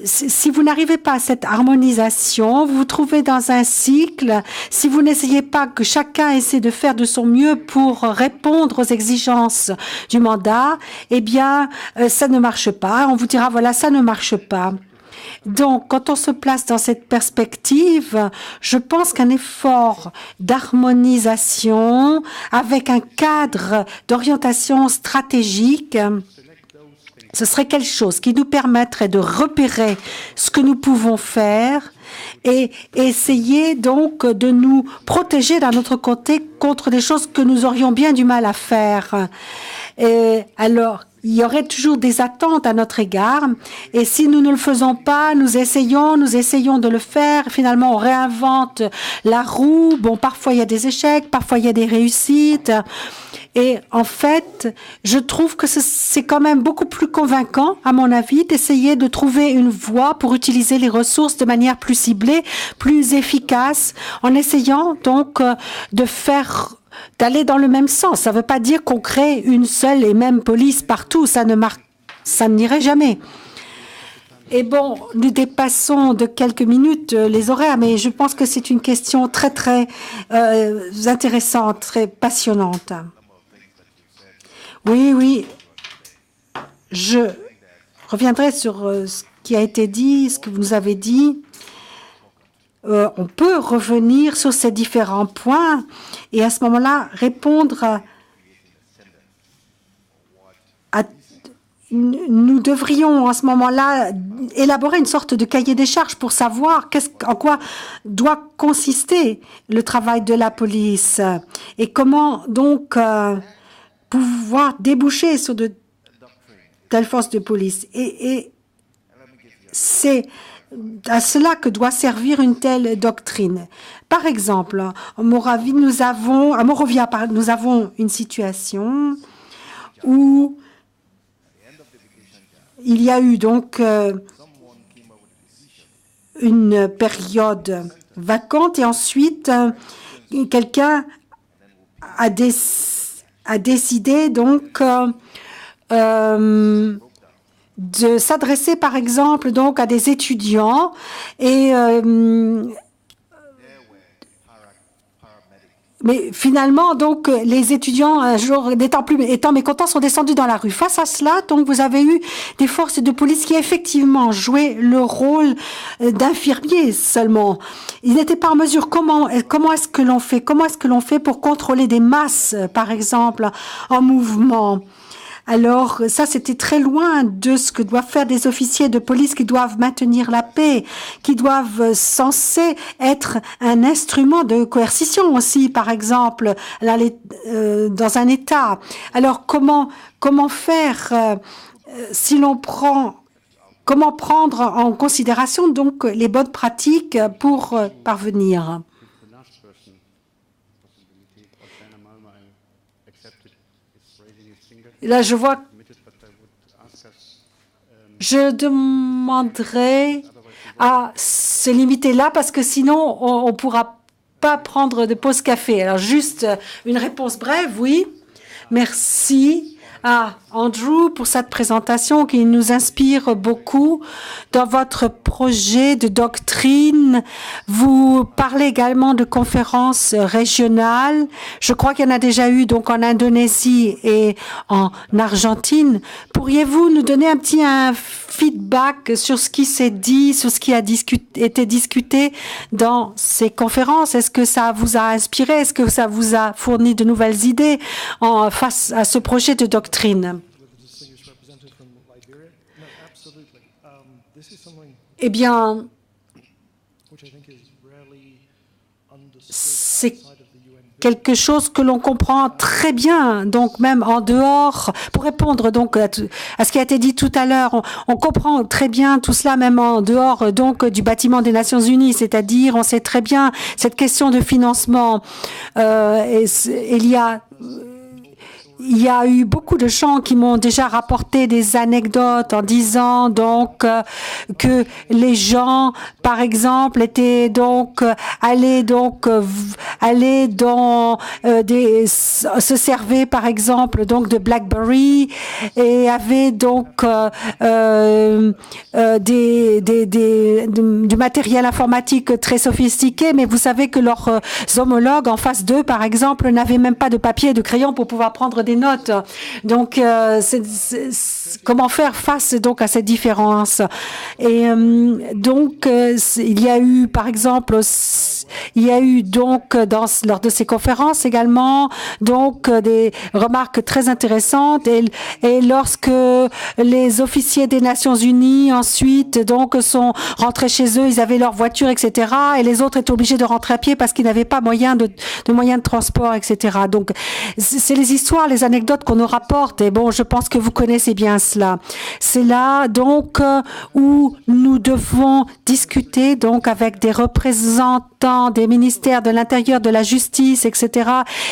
si vous n'arrivez pas à cette harmonisation, vous vous trouvez dans un cycle. Si vous n'essayez pas que chacun essaie de faire de son mieux pour répondre aux exigences du mandat, eh bien, ça ne marche pas. On vous dira, voilà, ça ne marche pas. Donc, quand on se place dans cette perspective, je pense qu'un effort d'harmonisation avec un cadre d'orientation stratégique, ce serait quelque chose qui nous permettrait de repérer ce que nous pouvons faire et essayer donc de nous protéger d'un autre côté contre des choses que nous aurions bien du mal à faire. Et alors, il y aurait toujours des attentes à notre égard. Et si nous ne le faisons pas, nous essayons de le faire. Finalement, on réinvente la roue. Bon, parfois, il y a des échecs, parfois, il y a des réussites. Et en fait, je trouve que c'est quand même beaucoup plus convaincant, à mon avis, d'essayer de trouver une voie pour utiliser les ressources de manière plus ciblée, plus efficace, en essayant donc d'aller dans le même sens. Ça ne veut pas dire qu'on crée une seule et même police partout. Ça n'irait jamais. Et bon, nous dépassons de quelques minutes les horaires, mais je pense que c'est une question très, très intéressante, très passionnante. Oui. Je reviendrai sur ce qui a été dit, ce que vous nous avez dit. On peut revenir sur ces différents points et à ce moment-là répondre nous devrions à ce moment-là élaborer une sorte de cahier des charges pour savoir en quoi doit consister le travail de la police et comment donc pouvoir déboucher sur de telles forces de police. Et c'est à cela que doit servir une telle doctrine. Par exemple, à Moravia, nous avons une situation où il y a eu donc une période vacante et ensuite quelqu'un a décidé donc de s'adresser par exemple donc à des étudiants et mais finalement donc les étudiants un jour étant mécontents sont descendus dans la rue. Face à cela donc vous avez eu des forces de police qui effectivement jouaient le rôle d'infirmiers seulement. Ils n'étaient pas en mesure. Comment est-ce que l'on fait pour contrôler des masses par exemple en mouvement? Alors, ça, c'était très loin de ce que doivent faire des officiers de police qui doivent maintenir la paix, qui doivent censés être un instrument de coercition aussi, par exemple, dans un État. Alors, comment faire si l'on comment prendre en considération donc les bonnes pratiques pour parvenir? Là, je vois. Je demanderai à se limiter là parce que sinon, on ne pourra pas prendre de pause café. Alors, juste une réponse brève, oui. Merci à Andrew pour cette présentation qui nous inspire beaucoup. Dans votre projet de doctrine, vous parlez également de conférences régionales. Je crois qu'il y en a déjà eu donc en Indonésie et en Argentine. Pourriez-vous nous donner un petit feedback sur ce qui s'est dit, sur ce qui a été discuté dans ces conférences? Est-ce que ça vous a inspiré? Est-ce que ça vous a fourni de nouvelles idées face à ce projet de doctrine? Eh bien, c'est quelque chose que l'on comprend très bien, donc même en dehors, pour répondre donc à ce qui a été dit tout à l'heure, on comprend très bien tout cela même en dehors donc du bâtiment des Nations Unies, c'est-à-dire on sait très bien cette question de financement. Il y a eu beaucoup de gens qui m'ont déjà rapporté des anecdotes en disant donc que les gens, par exemple, étaient donc allés dans se servaient par exemple donc de BlackBerry et avaient donc du matériel informatique très sophistiqué, mais vous savez que leurs homologues en face d'eux, par exemple, n'avaient même pas de papier et de crayon pour pouvoir prendre des notes. Donc, comment faire face donc à cette différence? Et donc, il y a eu, par exemple, lors de ces conférences également, donc des remarques très intéressantes. Et lorsque les officiers des Nations Unies ensuite donc sont rentrés chez eux, ils avaient leur voiture, etc. Et les autres étaient obligés de rentrer à pied parce qu'ils n'avaient pas moyen de moyens de transport, etc. Donc, c'est les histoires, les anecdotes qu'on nous rapporte, et bon, je pense que vous connaissez bien cela. C'est là donc où nous devons discuter donc avec des représentants des ministères de l'Intérieur, de la Justice, etc.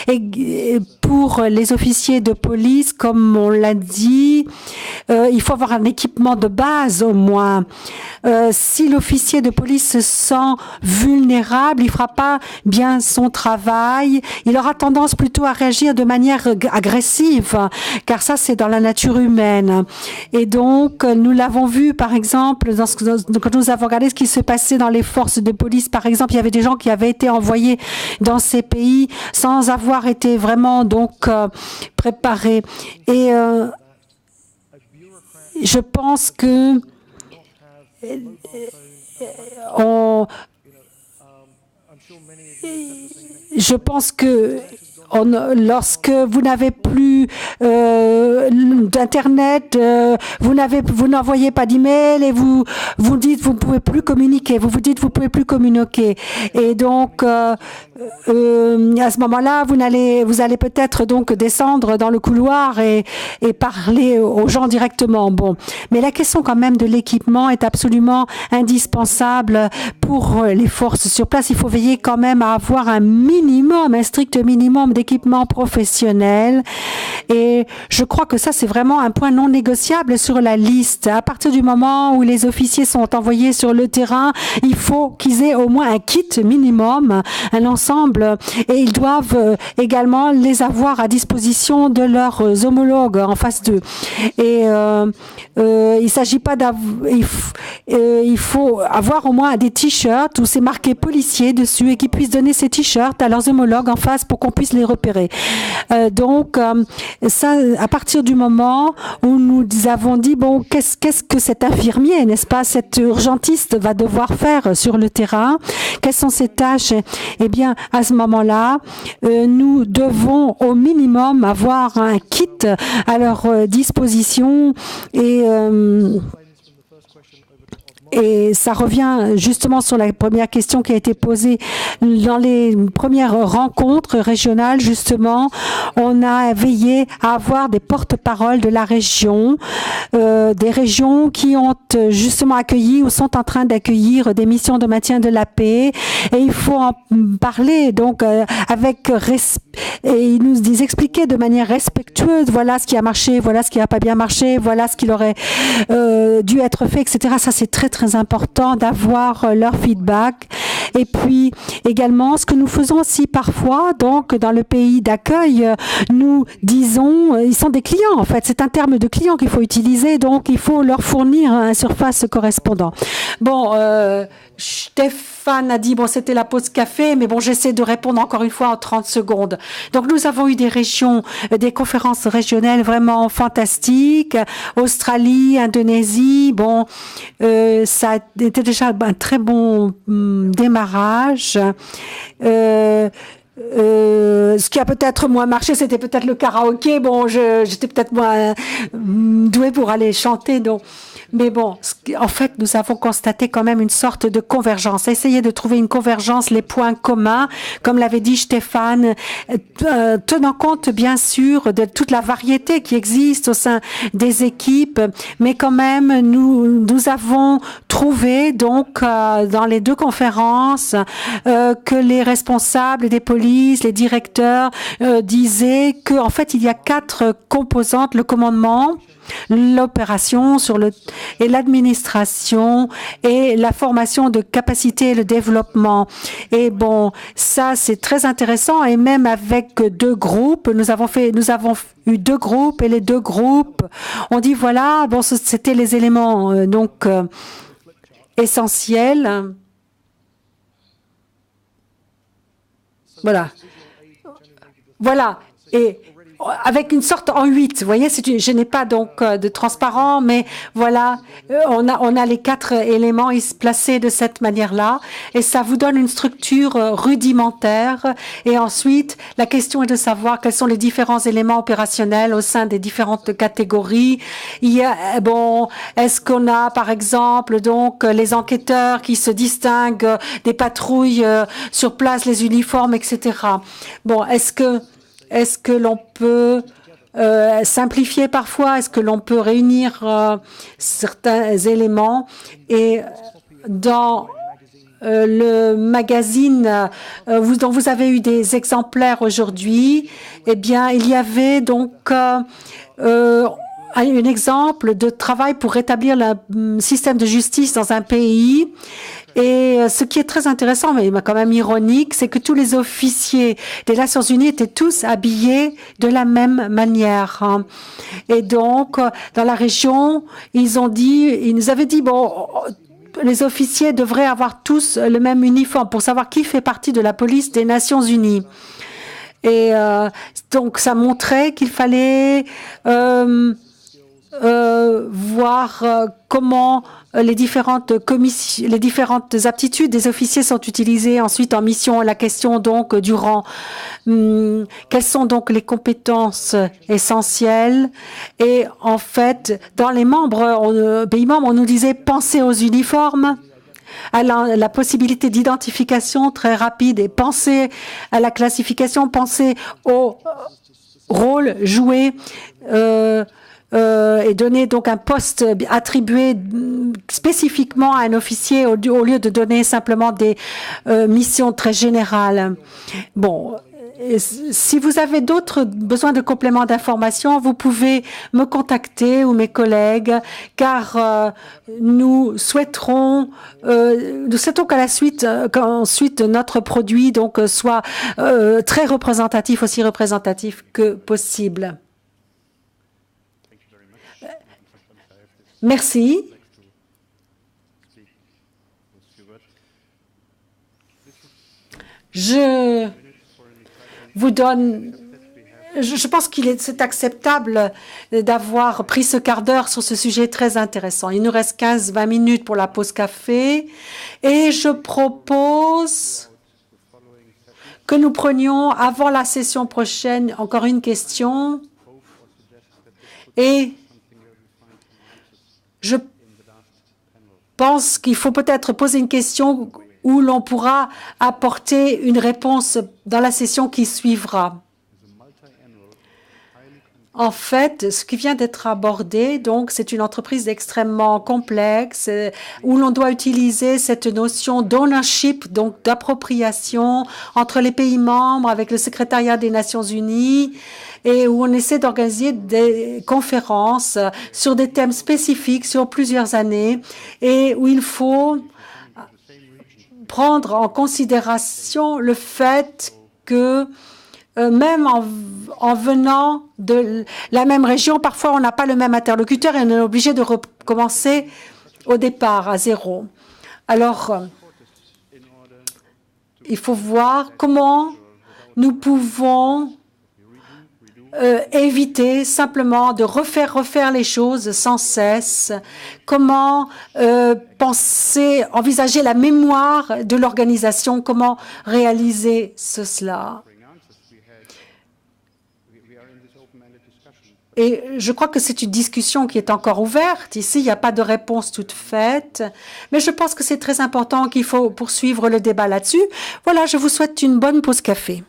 Et pour les officiers de police, comme on l'a dit, il faut avoir un équipement de base au moins. Si l'officier de police se sent vulnérable, il ne fera pas bien son travail. Il aura tendance plutôt à réagir de manière agressive, car ça, c'est dans la nature humaine. Et donc, nous l'avons vu, par exemple, quand nous avons regardé ce qui se passait dans les forces de police, par exemple, il y avait des gens qui avaient été envoyés dans ces pays sans avoir été vraiment donc préparés. Et je pense que lorsque vous n'avez plus d'internet, vous n'envoyez pas d'email et vous dites vous pouvez plus communiquer, vous dites vous pouvez plus communiquer, et donc à ce moment-là vous allez peut-être donc descendre dans le couloir et parler aux gens directement. Bon, mais la question quand même de l'équipement est absolument indispensable pour les forces sur place. Il faut veiller quand même à avoir un strict minimum d'équipement professionnel, et je crois que ça c'est vraiment un point non négociable sur la liste. À partir du moment où les officiers sont envoyés sur le terrain, il faut qu'ils aient au moins un kit minimum, un ensemble, et ils doivent également les avoir à disposition de leurs homologues en face d'eux. Et il s'agit pas il faut avoir au moins des t-shirts où c'est marqué policier dessus et qu'ils puissent donner ces t-shirts à leurs homologues en face pour qu'on puisse les repérer. Donc, ça, à partir du moment où nous avons dit, bon, qu'est-ce que cet infirmier, n'est-ce pas, cet urgentiste va devoir faire sur le terrain? Quelles sont ses tâches? Eh bien, à ce moment-là, nous devons au minimum avoir un kit à leur disposition, et ça revient justement sur la première question qui a été posée dans les premières rencontres régionales. Justement, on a veillé à avoir des porte-paroles de la région, des régions qui ont justement accueilli ou sont en train d'accueillir des missions de maintien de la paix. Et il faut en parler donc avec respect. Et ils nous expliquaient de manière respectueuse, voilà ce qui a marché, voilà ce qui n'a pas bien marché, voilà ce qu'il aurait dû être fait, etc. Ça, c'est très, très important d'avoir leur feedback. Et puis, également, ce que nous faisons aussi parfois, donc, dans le pays d'accueil, nous disons, ils sont des clients, en fait. C'est un terme de client qu'il faut utiliser, donc il faut leur fournir un surface correspondant. Bon, Stéphane a dit, bon, c'était la pause café, mais bon, j'essaie de répondre encore une fois en 30 secondes. Donc, nous avons eu des régions, des conférences régionales vraiment fantastiques. Australie, Indonésie, bon, ça a été déjà un très bon démarrage. Ce qui a peut-être moins marché, c'était peut-être le karaoké. Bon, j'étais peut-être moins douée pour aller chanter, donc. Mais bon, en fait, nous avons constaté quand même une sorte de convergence. Essayer de trouver une convergence, les points communs, comme l'avait dit Stéphane, tenant compte bien sûr de toute la variété qui existe au sein des équipes, mais quand même nous avons trouvé donc dans les deux conférences que les responsables des polices, les directeurs disaient qu'en fait il y a 4 composantes: le commandement, l'opération et l'administration et la formation de capacité et le développement. Et bon, ça c'est très intéressant, et même avec 2 groupes, nous avons eu 2 groupes, et les 2 groupes ont dit voilà, bon, c'était les éléments essentiels. Voilà. Et avec une sorte en 8, vous voyez, je n'ai pas donc de transparent, mais voilà, on a les 4 éléments placés de cette manière-là, et ça vous donne une structure rudimentaire. Et ensuite, la question est de savoir quels sont les différents éléments opérationnels au sein des différentes catégories. Est-ce qu'on a, par exemple, donc les enquêteurs qui se distinguent des patrouilles sur place, les uniformes, etc. Bon, est-ce que l'on peut simplifier parfois? Est-ce que l'on peut réunir certains éléments? Et dans le magazine dont vous avez eu des exemplaires aujourd'hui, eh bien, il y avait donc un exemple de travail pour rétablir le système de justice dans un pays. Et ce qui est très intéressant, mais quand même ironique, c'est que tous les officiers des Nations Unies étaient tous habillés de la même manière. Et donc, dans la région, ils nous avaient dit, bon, les officiers devraient avoir tous le même uniforme pour savoir qui fait partie de la police des Nations Unies. Et donc, ça montrait qu'il fallait voir comment les différentes aptitudes des officiers sont utilisées ensuite en mission. La question donc durant quelles sont donc les compétences essentielles. Et en fait, dans les pays membres, on nous disait pensez aux uniformes, à la possibilité d'identification très rapide, et penser à la classification, penser au rôle joué, et donner donc un poste attribué spécifiquement à un officier au lieu de donner simplement des missions très générales. Bon, si vous avez d'autres besoins de compléments d'information, vous pouvez me contacter ou mes collègues, car nous souhaitons qu'à la suite, qu'ensuite notre produit donc soit très représentatif, aussi représentatif que possible. Merci. Je vous donne... Je pense c'est acceptable d'avoir pris ce quart d'heure sur ce sujet très intéressant. Il nous reste 15-20 minutes pour la pause café, et je propose que nous prenions avant la session prochaine encore une question, et je pense qu'il faut peut-être poser une question où l'on pourra apporter une réponse dans la session qui suivra. En fait, ce qui vient d'être abordé, donc, c'est une entreprise extrêmement complexe où l'on doit utiliser cette notion d'ownership, donc d'appropriation entre les pays membres avec le secrétariat des Nations Unies, et où on essaie d'organiser des conférences sur des thèmes spécifiques sur plusieurs années, et où il faut prendre en considération le fait que même en venant de la même région, parfois on n'a pas le même interlocuteur et on est obligé de recommencer au départ à zéro. Alors, il faut voir comment nous pouvons éviter simplement de refaire les choses sans cesse, comment envisager la mémoire de l'organisation, comment réaliser cela. Et je crois que c'est une discussion qui est encore ouverte. Ici, il n'y a pas de réponse toute faite. Mais je pense que c'est très important qu'il faut poursuivre le débat là-dessus. Voilà, je vous souhaite une bonne pause café.